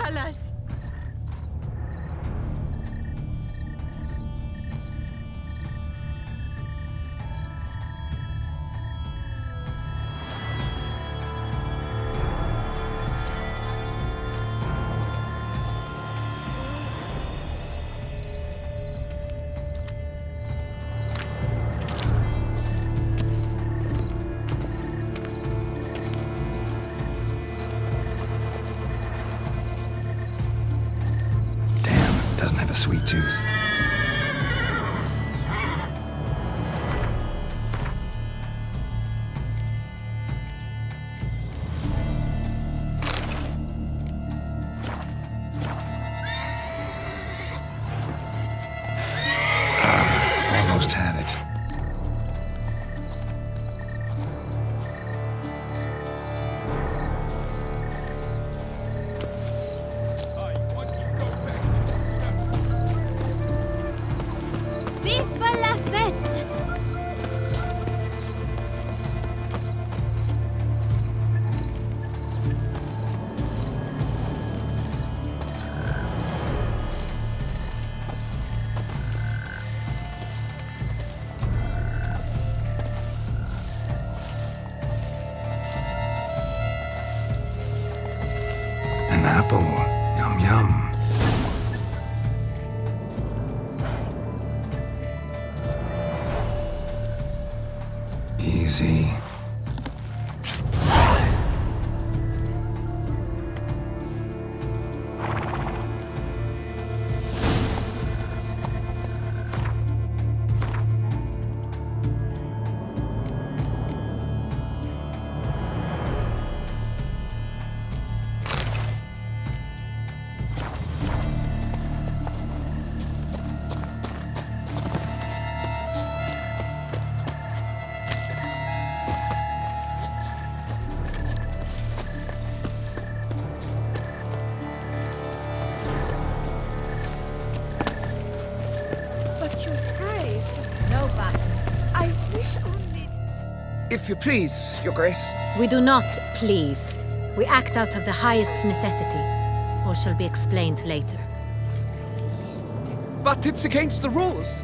Doesn't have a sweet tooth. Almost had it. Viva la fête! An apple. Yum yum. Easy. But your grace, No buts. I wish only... If you please, Your Grace. We do not please. We act out of the highest necessity. All shall be explained later. But it's against the rules.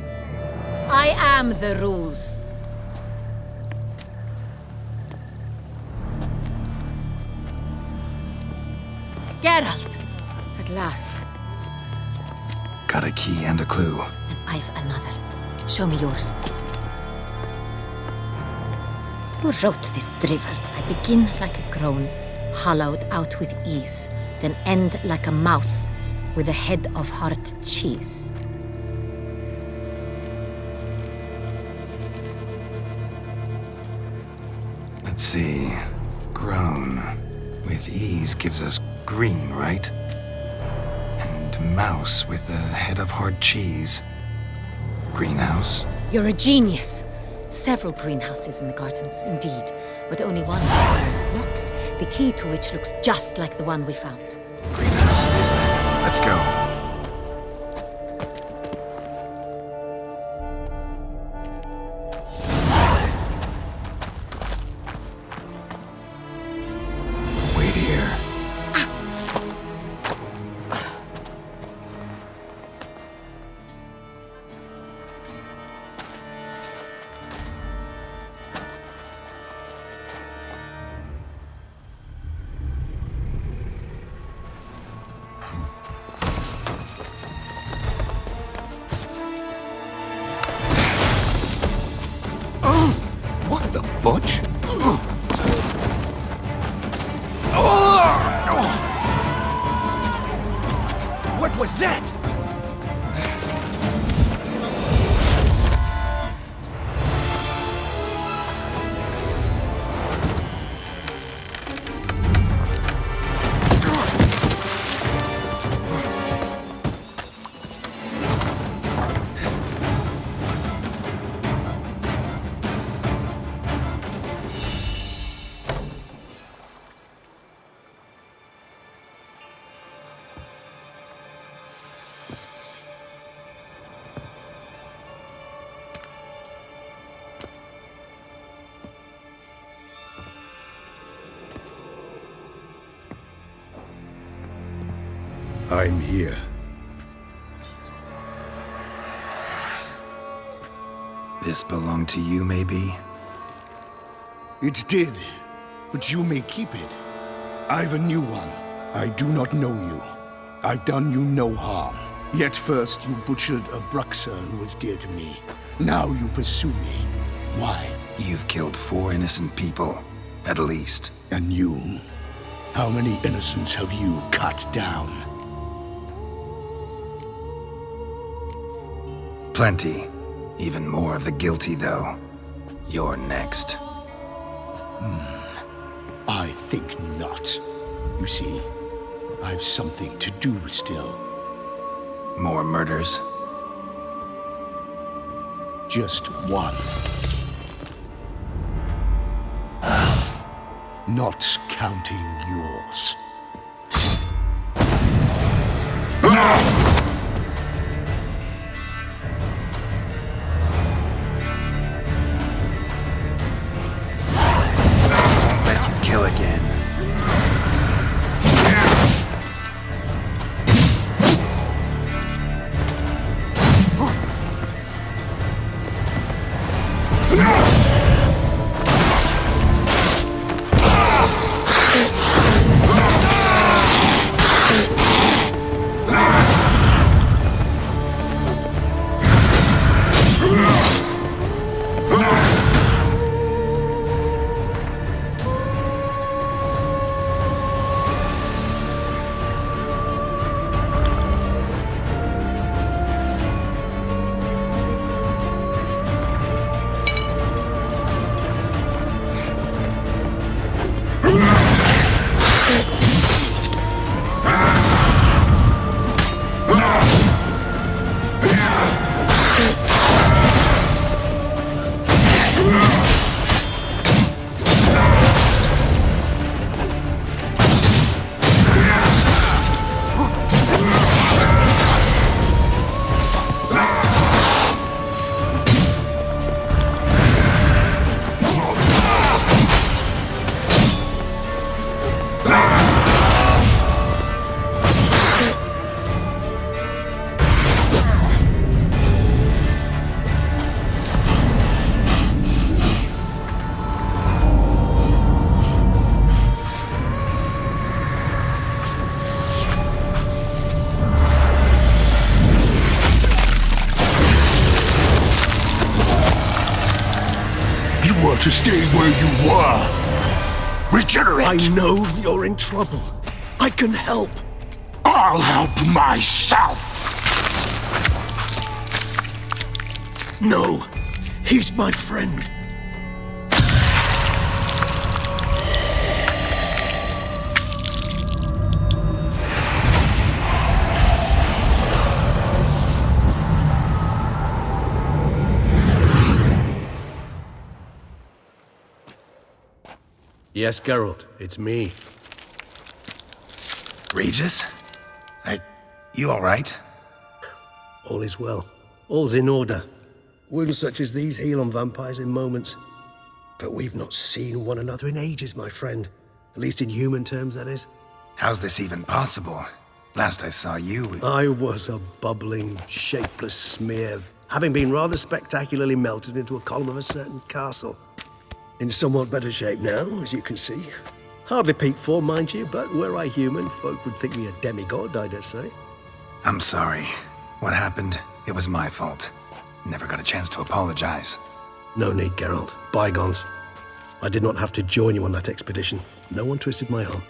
I am the rules. Geralt! At last. Got a key and a clue. And I've another. Show me yours. Who wrote this drivel? I begin like a groan, hollowed out with ease. then end like a mouse with a head of hard cheese. Let's see. Grown. With ease gives us green, right? And mouse with the head of hard cheese. Greenhouse? You're a genius. Several greenhouses in the gardens, indeed, but only one with permanent locks, the key to which looks just like the one we found. Greenhouse it is then. Let's go. Wait here. What the butch? What was that? I'm here. This belonged to you, maybe? It did, but you may keep it. I've a new one. I do not know you. I've done you no harm. Yet first you butchered a Bruxer who was dear to me. Now you pursue me. Why? You've killed 4 innocent people, at least. And you? How many innocents have you cut down? Plenty. Even more of the guilty, though. You're next. I think not. You see, I've something to do still. More murders? Just one. Not counting yours. Let you kill again. To stay where you were. Regenerate! I know you're in trouble. I can help. I'll help myself. No, he's my friend. Yes, Geralt, it's me. Regis? You all right? All is well. All's in order. Wounds such as these heal on vampires in moments. But we've not seen one another in ages, my friend. At least in human terms, that is. How's this even possible? Last I saw you... I was a bubbling, shapeless smear, having been rather spectacularly melted into a column of a certain castle. In somewhat better shape now, as you can see. Hardly peak form, mind you, but were I human, folk would think me a demigod, I dare say. I'm sorry. What happened, it was my fault. Never got a chance to apologize. No need, Geralt. Bygones. I did not have to join you on that expedition. No one twisted my arm.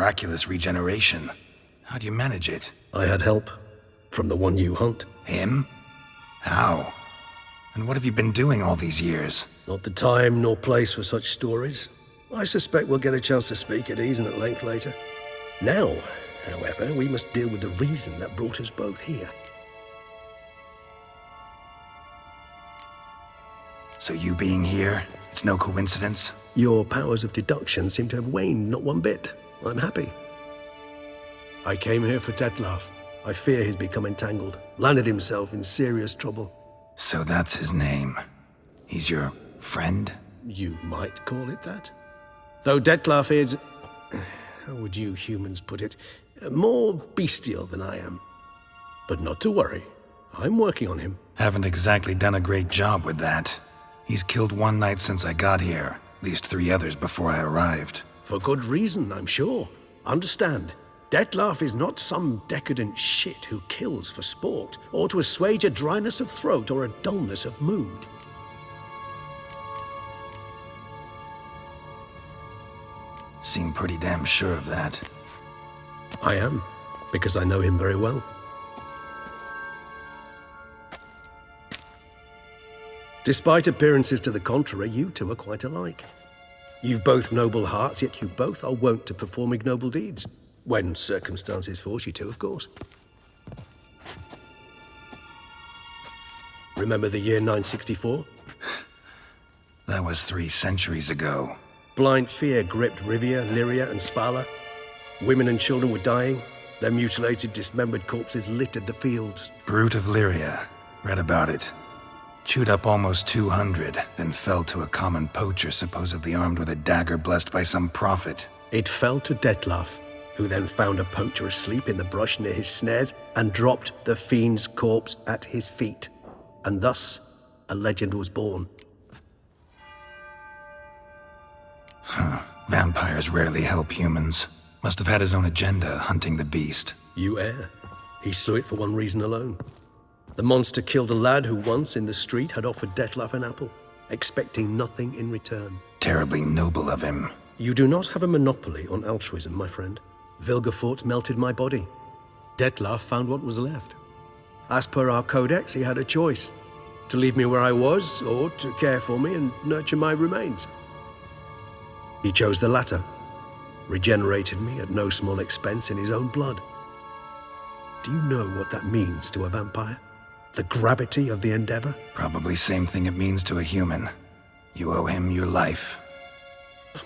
miraculous regeneration. How do you manage it? I had help. From the one you hunt. Him? How? And what have you been doing all these years? Not the time nor place for such stories. I suspect we'll get a chance to speak at ease and at length later. Now, however, we must deal with the reason that brought us both here. So you being here, it's no coincidence? Your powers of deduction seem to have waned not one bit. I'm happy. I came here for Detlef. I fear he's become entangled, landed himself in serious trouble. So that's his name. He's your friend? You might call it that. Though Detlef is, how would you humans put it, more bestial than I am. But not to worry, I'm working on him. Haven't exactly done a great job with that. He's killed one knight since I got here, at least 3 others before I arrived. For good reason, I'm sure. Understand, Detlef is not some decadent shit who kills for sport, or to assuage a dryness of throat or a dullness of mood. Seem pretty damn sure of that. I am, because I know him very well. Despite appearances to the contrary, you two are quite alike. You've both noble hearts, yet you both are wont to perform ignoble deeds. When circumstances force you to, of course. Remember the year 964? That was 3 centuries ago. Blind fear gripped Rivia, Lyria, and Spala. Women and children were dying. Their mutilated, dismembered corpses littered the fields. Brute of Lyria. Read about it. Chewed up almost 200, then fell to a common poacher supposedly armed with a dagger blessed by some prophet. It fell to Detlef, who then found a poacher asleep in the brush near his snares and dropped the fiend's corpse at his feet. And thus, a legend was born. Vampires rarely help humans. Must have had his own agenda, hunting the beast. You err. He slew it for one reason alone. The monster killed a lad who once, in the street, had offered Detlef an apple, expecting nothing in return. Terribly noble of him. You do not have a monopoly on altruism, my friend. Vilgefortz melted my body. Detlef found what was left. As per our codex, he had a choice. To leave me where I was, or to care for me and nurture my remains. He chose the latter. Regenerated me at no small expense in his own blood. Do you know what that means to a vampire? The gravity of the endeavor? Probably same thing it means to a human. You owe him your life.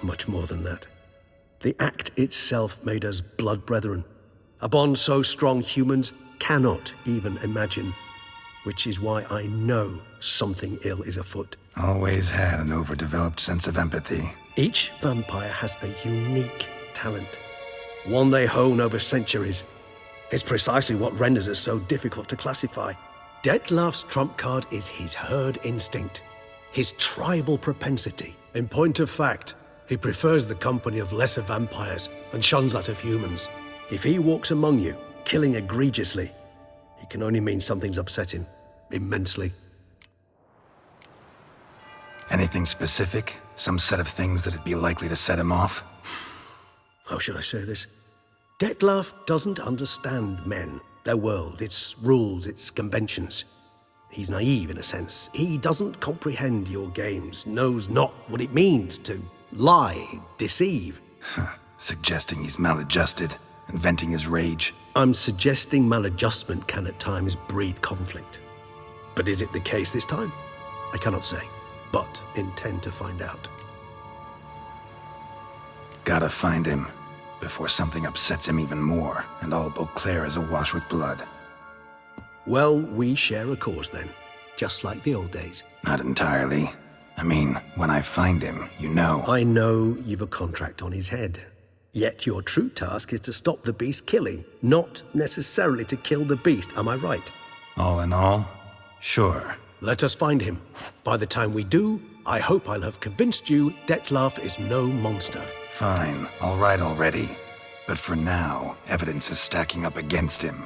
Much more than that. The act itself made us blood brethren. A bond so strong humans cannot even imagine. Which is why I know something ill is afoot. Always had an overdeveloped sense of empathy. Each vampire has a unique talent. One they hone over centuries. It's precisely what renders it so difficult to classify. Detlef's trump card is his herd instinct, his tribal propensity. In point of fact, he prefers the company of lesser vampires and shuns that of humans. If he walks among you, killing egregiously, it can only mean something's upset him, immensely. Anything specific? Some set of things that'd be likely to set him off? How should I say this? Detlef doesn't understand men, their world, its rules, its conventions. He's naive in a sense. He doesn't comprehend your games, knows not what it means to lie, deceive. Suggesting he's maladjusted, and venting his rage. I'm suggesting maladjustment can at times breed conflict. But is it the case this time? I cannot say, but intend to find out. Gotta find him, before something upsets him even more, and all Beauclair is awash with blood. Well, we share a cause then, just like the old days. Not entirely. I mean, when I find him, you know. I know you've a contract on his head. Yet your true task is to stop the beast killing, not necessarily to kill the beast, am I right? All in all, sure. Let us find him. By the time we do, I hope I'll have convinced you Detlef is no monster. Fine, all right already. But for now, evidence is stacking up against him.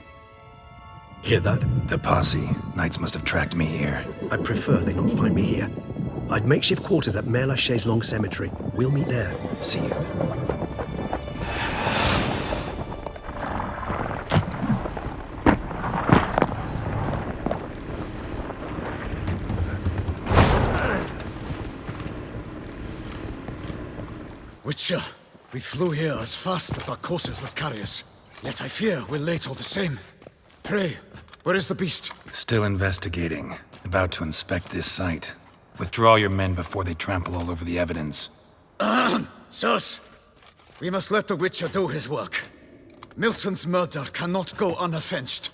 Hear that? The posse. Knights must have tracked me here. I prefer they not find me here. I've makeshift quarters at Mère Lachaise Long Cemetery. We'll meet there. See you. Witcher, we flew here as fast as our courses would carry us. Yet I fear we're late all the same. Pray, where is the beast? Still investigating. About to inspect this site. Withdraw your men before they trample all over the evidence. Sirs, we must let the Witcher do his work. Milton's murder cannot go unavenged.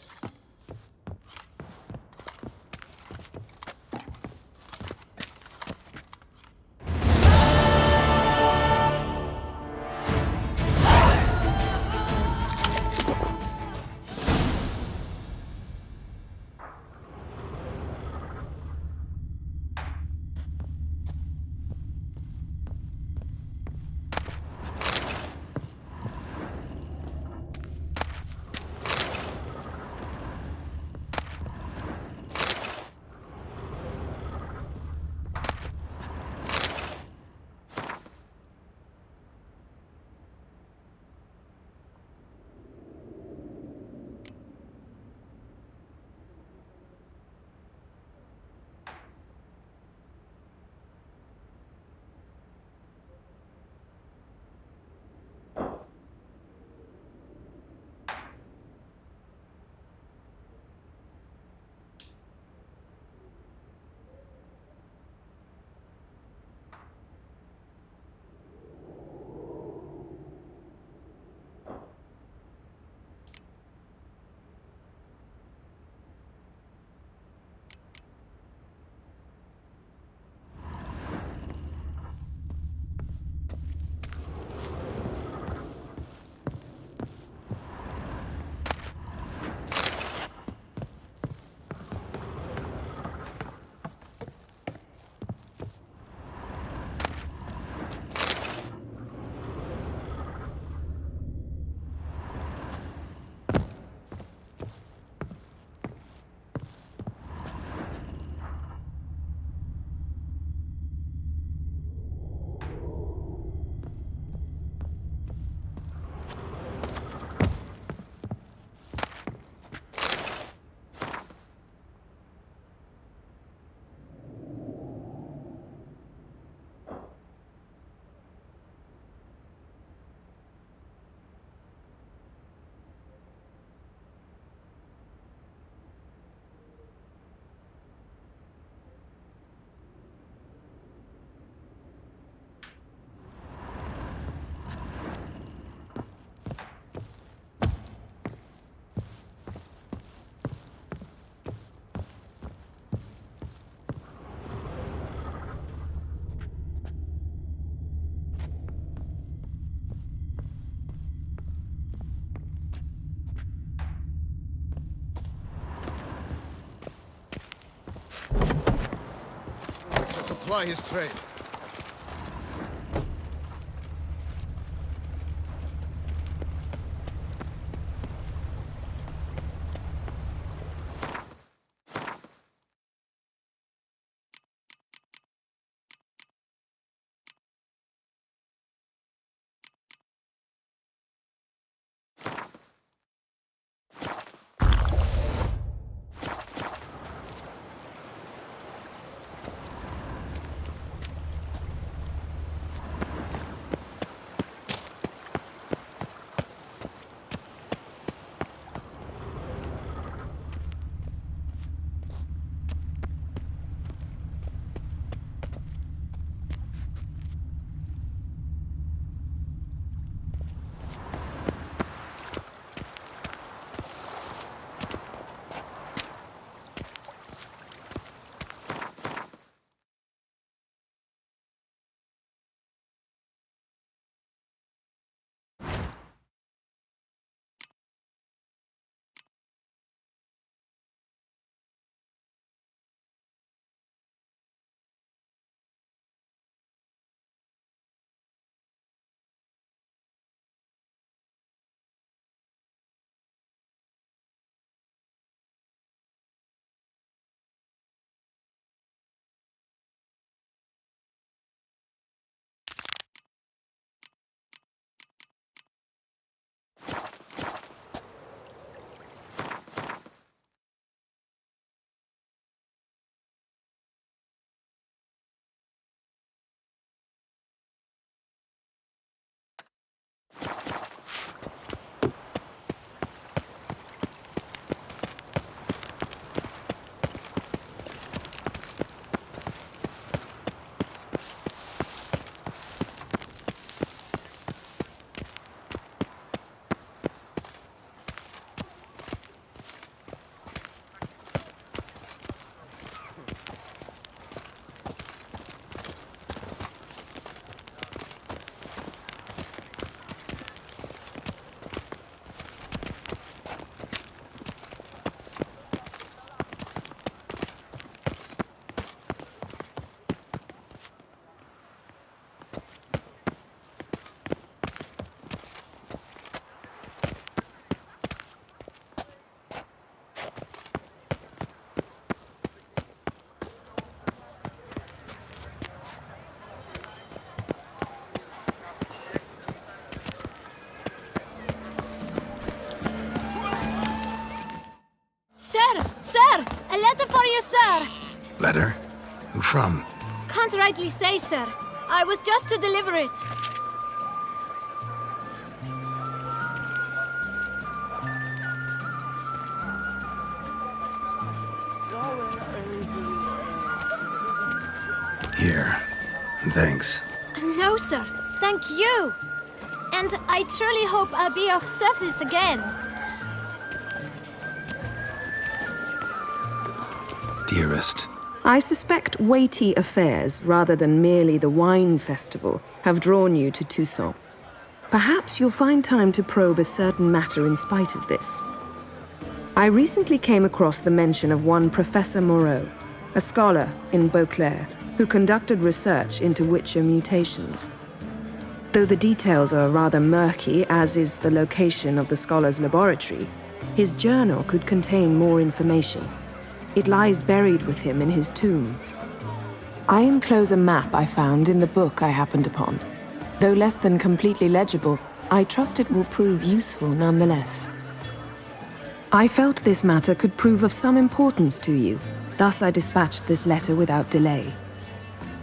Ply his trade. letter? Who from? Can't rightly say, sir. I was just to deliver it. Here. And thanks. No, sir. Thank you. And I truly hope I'll be off surface again. Dearest. I suspect weighty affairs, rather than merely the wine festival, have drawn you to Toussaint. Perhaps you'll find time to probe a certain matter in spite of this. I recently came across the mention of one Professor Moreau, a scholar in Beauclair, who conducted research into Witcher mutations. Though the details are rather murky, as is the location of the scholar's laboratory, his journal could contain more information. It lies buried with him in his tomb. I enclose a map I found in the book I happened upon. Though less than completely legible, I trust it will prove useful nonetheless. I felt this matter could prove of some importance to you, thus I dispatched this letter without delay.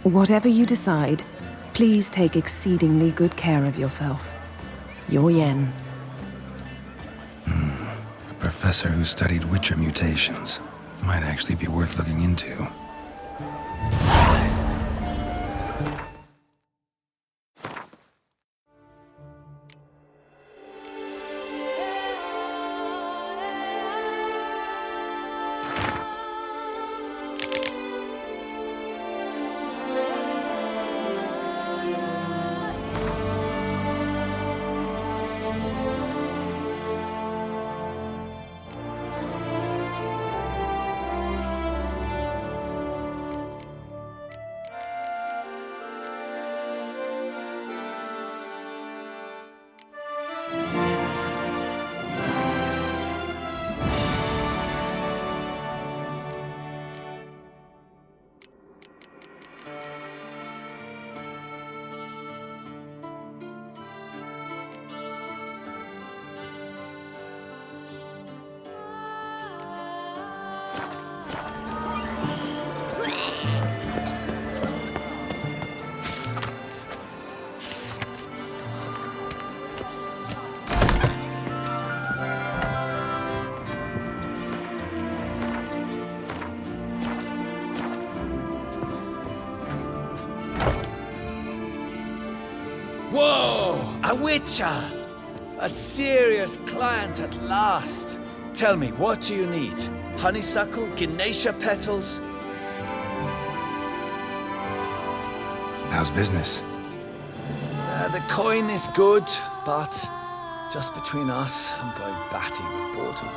Whatever you decide, please take exceedingly good care of yourself. Your Yen. A professor who studied Witcher mutations. Might actually be worth looking into. Whoa! A witcher! A serious client at last. Tell me, what do you need? Honeysuckle? Ginacia petals? How's business? The coin is good, but just between us, I'm going batty with boredom.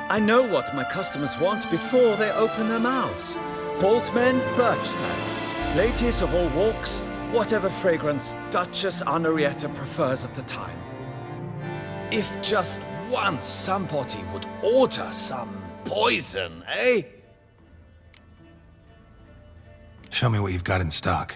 I know what my customers want before they open their mouths. Boltmen, birch sap. Ladies of all walks, whatever fragrance Duchess Henrietta prefers at the time. If just once somebody would order some poison, eh? Show me what you've got in stock.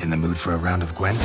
In the mood for a round of Gwent?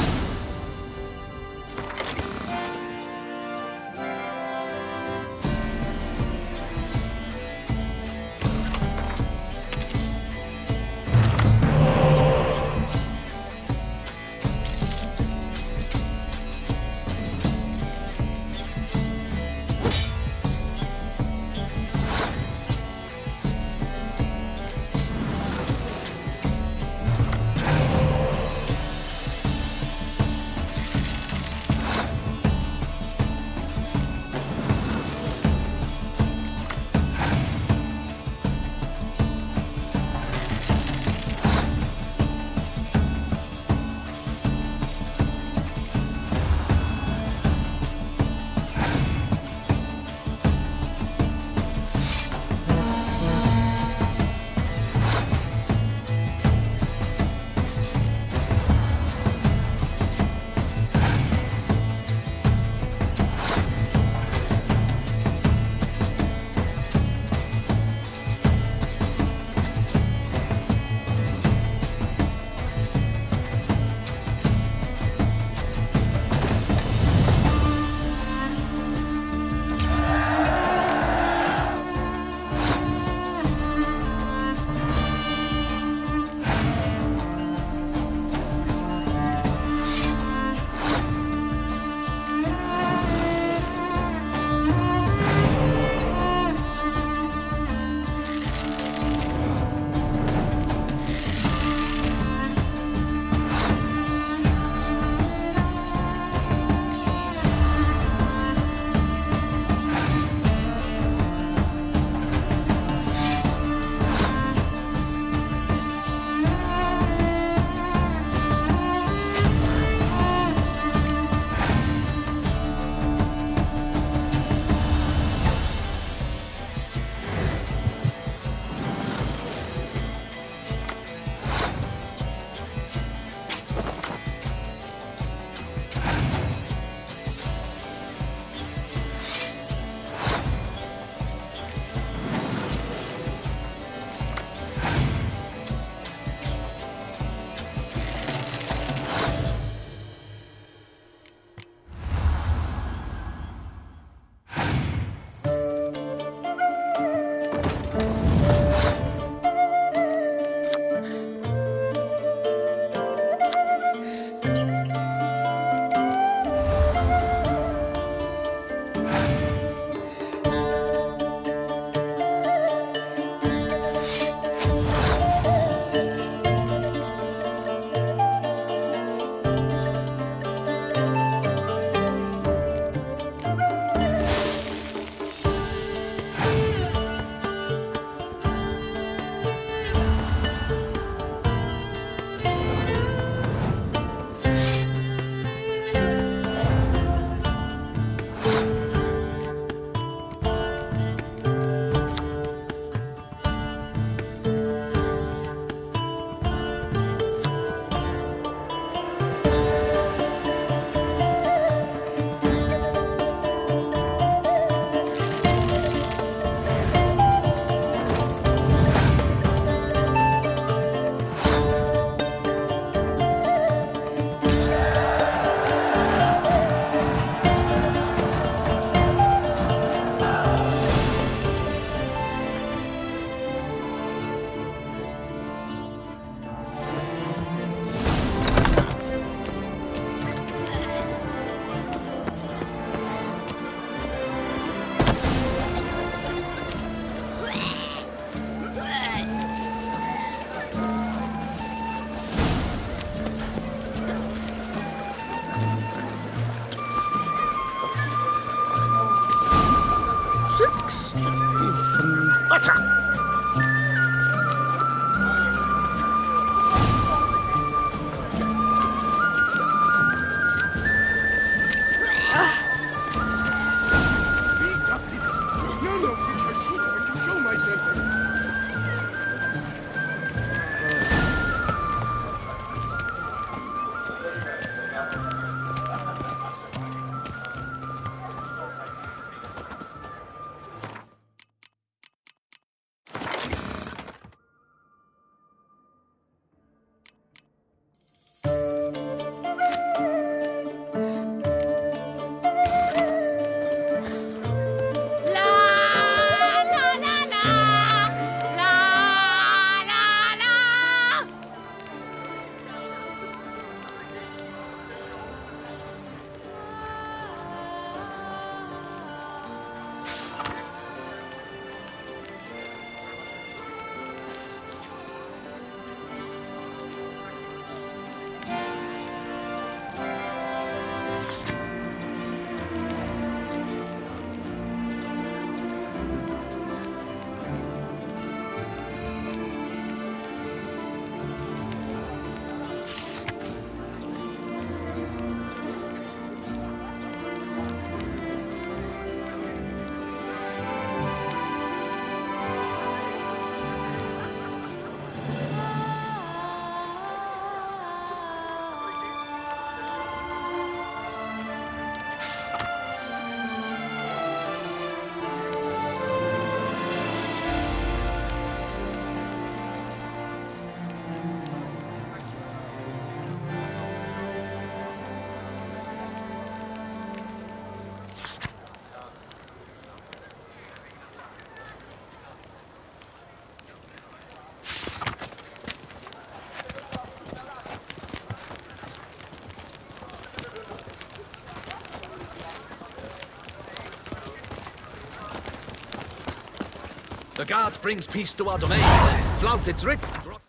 The guard brings peace to our domains. Flout its writ and rock.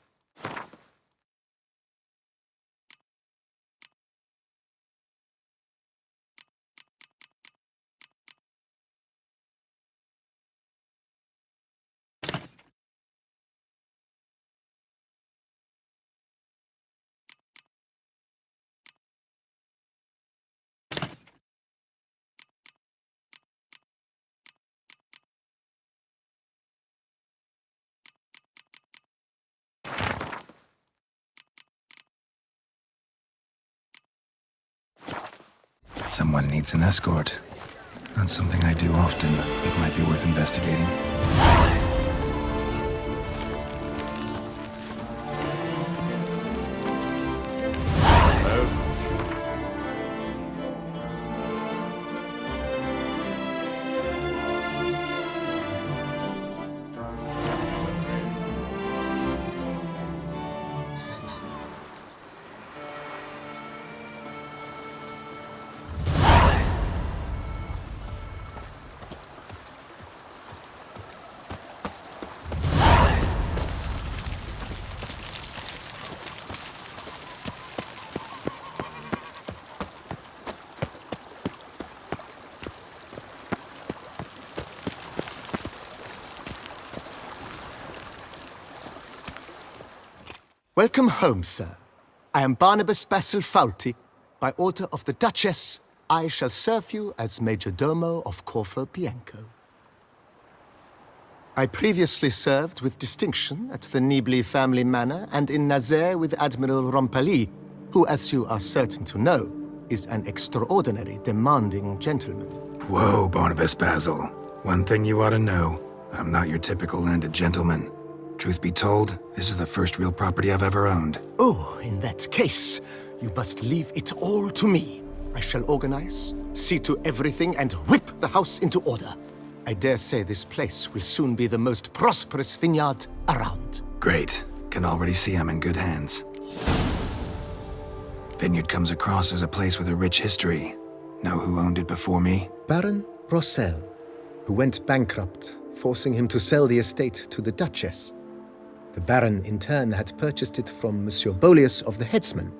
Someone needs an escort. Not something I do often, but it might be worth investigating. Welcome home, sir. I am Barnabas Basil Faulty. By order of the Duchess, I shall serve you as Major Domo of Corvo Bianco. I previously served with distinction at the Nibli family manor and in Nazaire with Admiral Rompali, who, as you are certain to know, is an extraordinary, demanding gentleman. Whoa, Barnabas Basil. One thing you ought to know. I'm not your typical landed gentleman. Truth be told, this is the first real property I've ever owned. Oh, in that case, you must leave it all to me. I shall organize, see to everything, and whip the house into order. I dare say this place will soon be the most prosperous vineyard around. Great. Can already see I'm in good hands. Vineyard comes across as a place with a rich history. Know who owned it before me? Baron Rossel, who went bankrupt, forcing him to sell the estate to the Duchess. The Baron, in turn, had purchased it from Monsieur Bolius of the Headsman,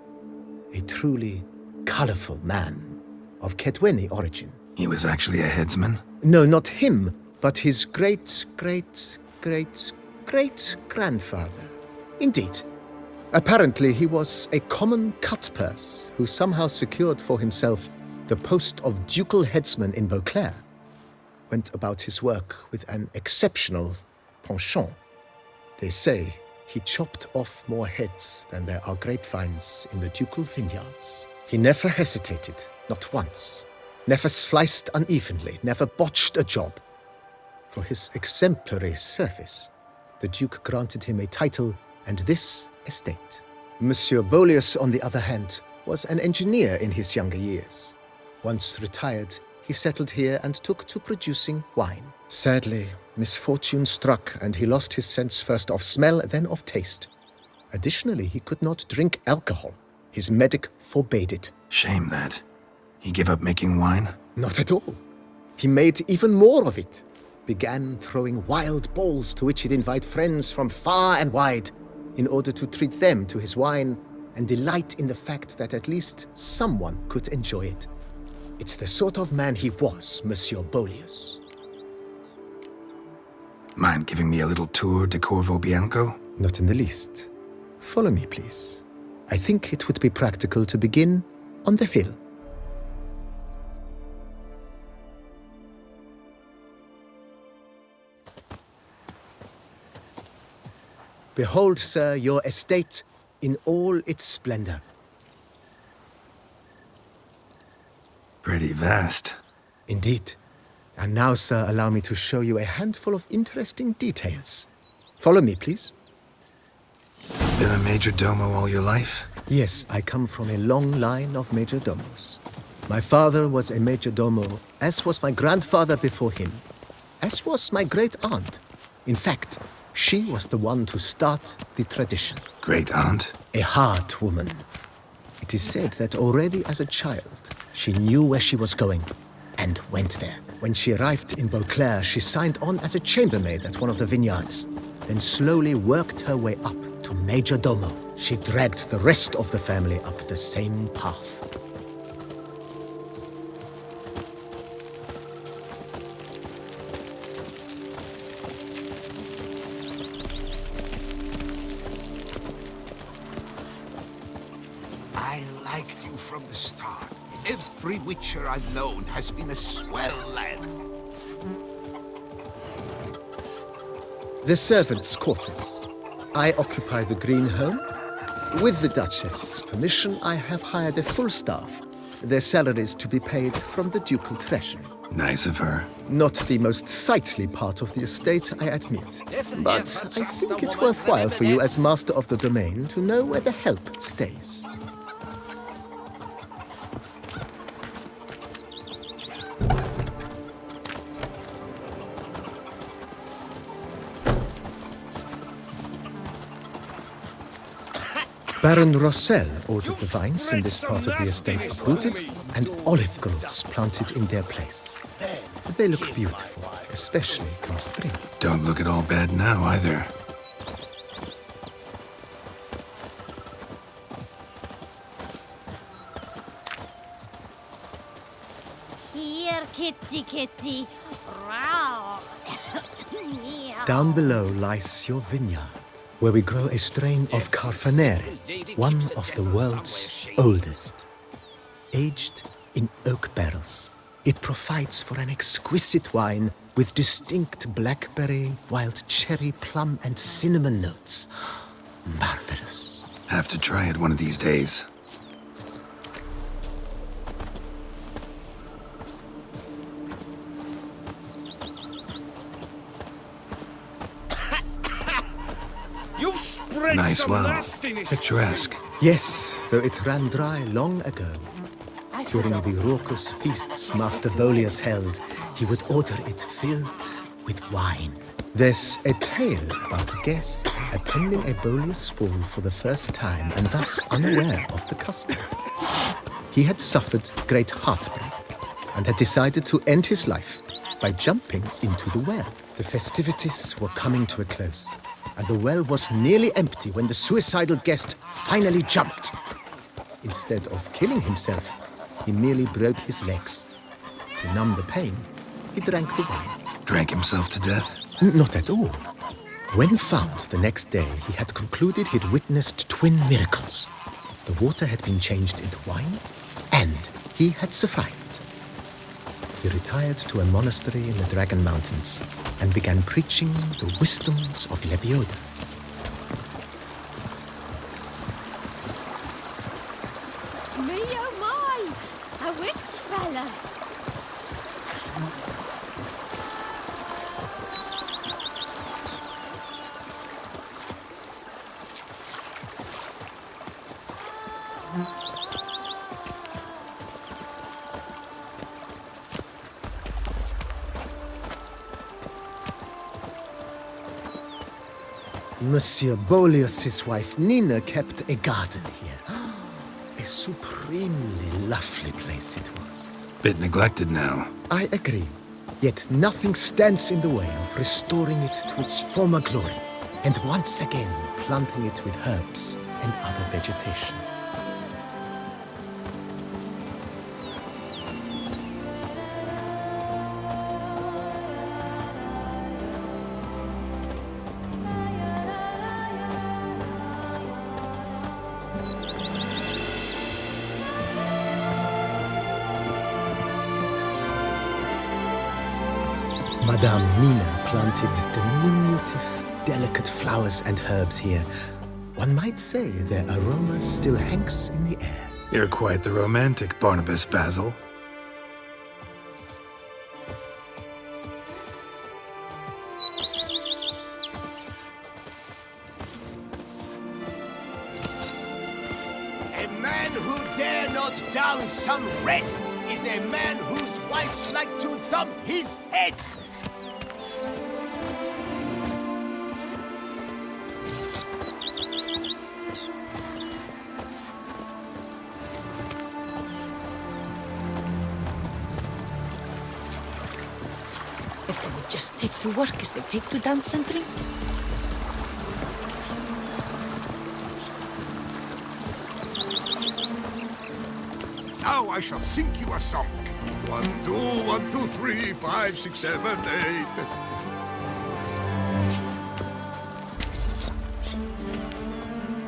a truly colorful man of Kedweni origin. He was actually a headsman? No, not him, but his great-great-great-great-grandfather. Indeed. Apparently, he was a common cut-purse who somehow secured for himself the post of ducal headsman in Beauclair. Went about his work with an exceptional penchant. They say he chopped off more heads than there are grapevines in the ducal vineyards. He never hesitated, not once. Never sliced unevenly, never botched a job. For his exemplary service, the Duke granted him a title and this estate. Monsieur Bolius, on the other hand, was an engineer in his younger years. Once retired, he settled here and took to producing wine. Sadly, misfortune struck and he lost his sense first of smell, then of taste. Additionally, he could not drink alcohol. His medic forbade it. Shame that. He gave up making wine? Not at all. He made even more of it. Began throwing wild balls to which he'd invite friends from far and wide in order to treat them to his wine and delight in the fact that at least someone could enjoy it. It's the sort of man he was, Monsieur Bolius. Mind giving me a little tour de Corvo Bianco? Not in the least. Follow me, please. I think it would be practical to begin on the hill. Behold, sir, your estate in all its splendor. Pretty vast. Indeed. And now, sir, allow me to show you a handful of interesting details. Follow me, please. Been a major domo all your life? Yes, I come from a long line of major domos. My father was a major domo, as was my grandfather before him, as was my great-aunt. In fact, she was the one to start the tradition. Great-aunt? A hard woman. It is said that already as a child, she knew where she was going and went there. When she arrived in Beauclair, she signed on as a chambermaid at one of the vineyards, then slowly worked her way up to Major Domo. She dragged the rest of the family up the same path. I liked you from the start. Every Witcher I've known has been a swell lad. The servants' quarters. I occupy the green home. With the Duchess's permission, I have hired a full staff. Their salaries to be paid from the ducal treasury. Nice of her. Not the most sightly part of the estate, I admit. But I think it's worthwhile for you as master of the domain to know where the help stays. Baron Rossel ordered the vines in this part of the estate uprooted and olive groves planted in their place. They look beautiful, especially come spring. Don't look at all bad now, either. Here, kitty, kitty. Row. Down below lies your vineyard, where we grow a strain of Carfanere, one of the world's oldest. Aged in oak barrels, it provides for an exquisite wine with distinct blackberry, wild cherry, plum, and cinnamon notes. Marvelous. Have to try it one of these days. You've spread Nice some well. nastiness. Picturesque. Yes, though it ran dry long ago. During the raucous feasts Master Volius held, he would order it filled with wine. There's a tale about a guest attending a Volius ball for the first time and thus unaware of the custom. He had suffered great heartbreak and had decided to end his life by jumping into the well. The festivities were coming to a close, and the well was nearly empty when the suicidal guest finally jumped. Instead of killing himself, he merely broke his legs. To numb the pain, he drank the wine. Drank himself to death? Not at all. When found the next day, he had concluded he'd witnessed twin miracles. The water had been changed into wine, and he had survived. He retired to a monastery in the Dragon Mountains and began preaching the wisdoms of Lebioda. Me oh my! A witch fella! Monsieur Bolius's wife Nina kept a garden here. A supremely lovely place it was. Bit neglected now. I agree. Yet nothing stands in the way of restoring it to its former glory, and once again planting it with herbs and other vegetation. Madame Nina planted diminutive, delicate flowers and herbs here. One might say their aroma still hangs in the air. You're quite the romantic, Barnabas Basil. A man who dare not down some red is a man whose wives like to thump his head. just take to work as they take to dance and drink. Now I shall sink you a song. 1, 2, 1, 2, 3, 5, 6, 7,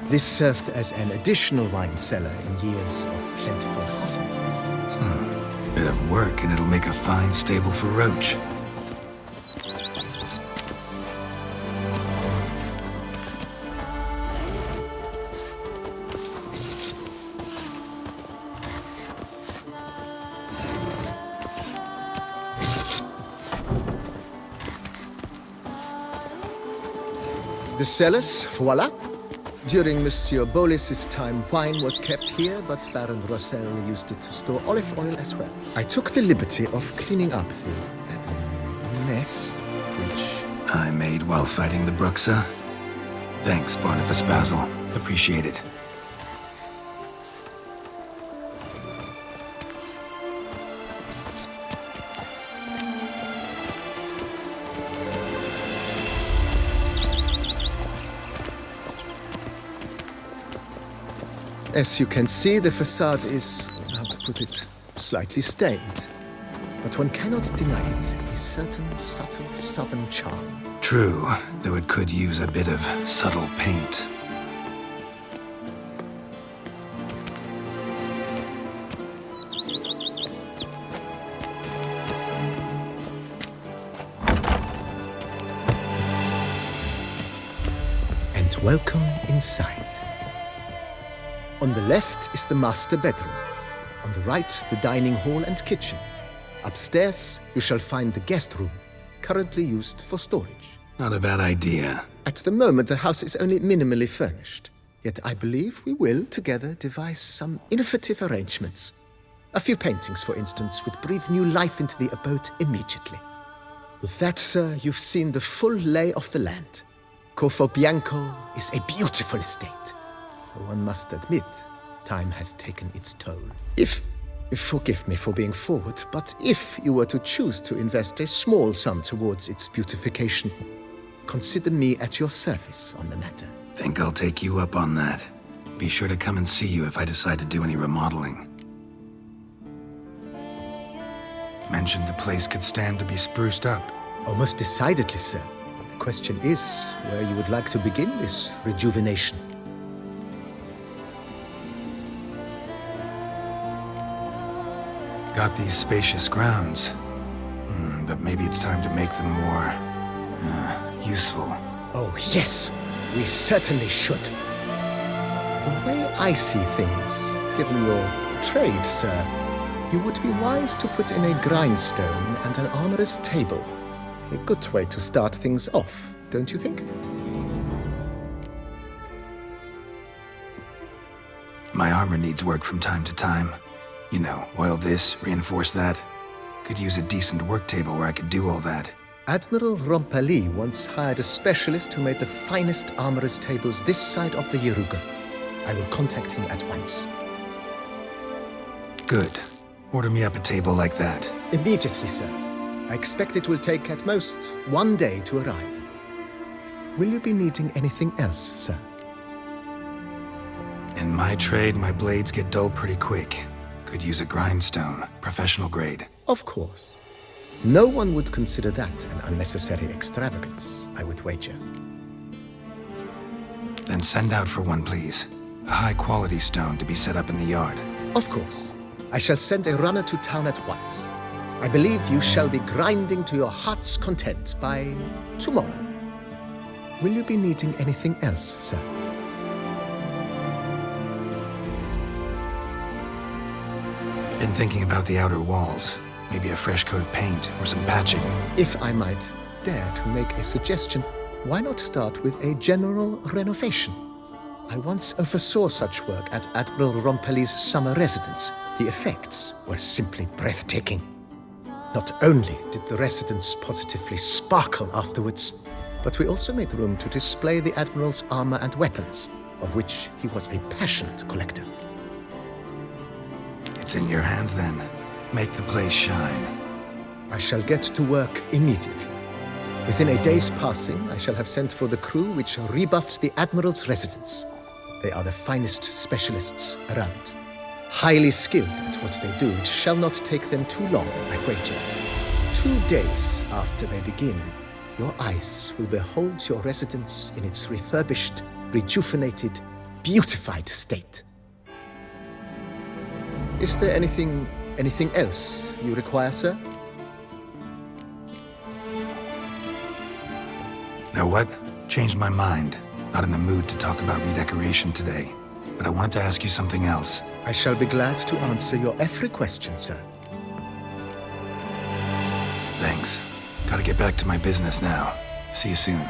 8. This served as an additional wine cellar in years of plentiful harvests. Bit of work and it'll make a fine stable for Roach. The cellars, voila. During Monsieur Bolis's time, wine was kept here, but Baron Rossel used it to store olive oil as well. I took the liberty of cleaning up the mess, which I made while fighting the Bruxa. Thanks, Barnabas Basil. Appreciate it. As you can see, the facade is, how to put it, slightly stained. But one cannot deny it, a certain subtle southern charm. True, though it could use a bit of subtle paint. And welcome inside. On the left is the master bedroom. On the right, the dining hall and kitchen. Upstairs, you shall find the guest room, currently used for storage. Not a bad idea. At the moment, the house is only minimally furnished. Yet I believe we will, together, devise some innovative arrangements. A few paintings, for instance, would breathe new life into the abode immediately. With that, sir, you've seen the full lay of the land. Corfo Bianco is a beautiful estate. One must admit, time has taken its toll. Forgive me for being forward, but if you were to choose to invest a small sum towards its beautification, consider me at your service on the matter. Think I'll take you up on that. Be sure to come and see you if I decide to do any remodeling. Mentioned the place could stand to be spruced up. Oh, most decidedly, sir. The question is where you would like to begin this rejuvenation. Got these spacious grounds, but maybe it's time to make them more useful. Oh, yes, we certainly should. The way I see things, given your trade, sir, you would be wise to put in a grindstone and an armorer's table. A good way to start things off, don't you think? My armor needs work from time to time. You know, oil this, reinforce that. Could use a decent work table where I could do all that. Admiral Rompali once hired a specialist who made the finest armorer's tables this side of the Yeruga. I will contact him at once. Good. Order me up a table like that. Immediately, sir. I expect it will take at most 1 day to arrive. Will you be needing anything else, sir? In my trade, my blades get dull pretty quick. Could use a grindstone, professional grade. Of course. No one would consider that an unnecessary extravagance, I would wager. Then send out for one, please. A high-quality stone to be set up in the yard. Of course. I shall send a runner to town at once. I believe you shall be grinding to your heart's content by tomorrow. Will you be needing anything else, sir? Been thinking about the outer walls. Maybe a fresh coat of paint or some patching. If I might dare to make a suggestion, why not start with a general renovation? I once oversaw such work at Admiral Rompali's summer residence. The effects were simply breathtaking. Not only did the residence positively sparkle afterwards, but we also made room to display the Admiral's armor and weapons, of which he was a passionate collector. It's in your hands then. Make the place shine. I shall get to work immediately. Within a day's passing, I shall have sent for the crew which rebuffed the Admiral's residence. They are the finest specialists around. Highly skilled at what they do, it shall not take them too long, I wager. 2 days after they begin, your eyes will behold your residence in its refurbished, rejuvenated, beautified state. Is there anything else you require, sir? Know what? Changed my mind. Not in the mood to talk about redecoration today. But I wanted to ask you something else. I shall be glad to answer your every question, sir. Thanks. Gotta get back to my business now. See you soon.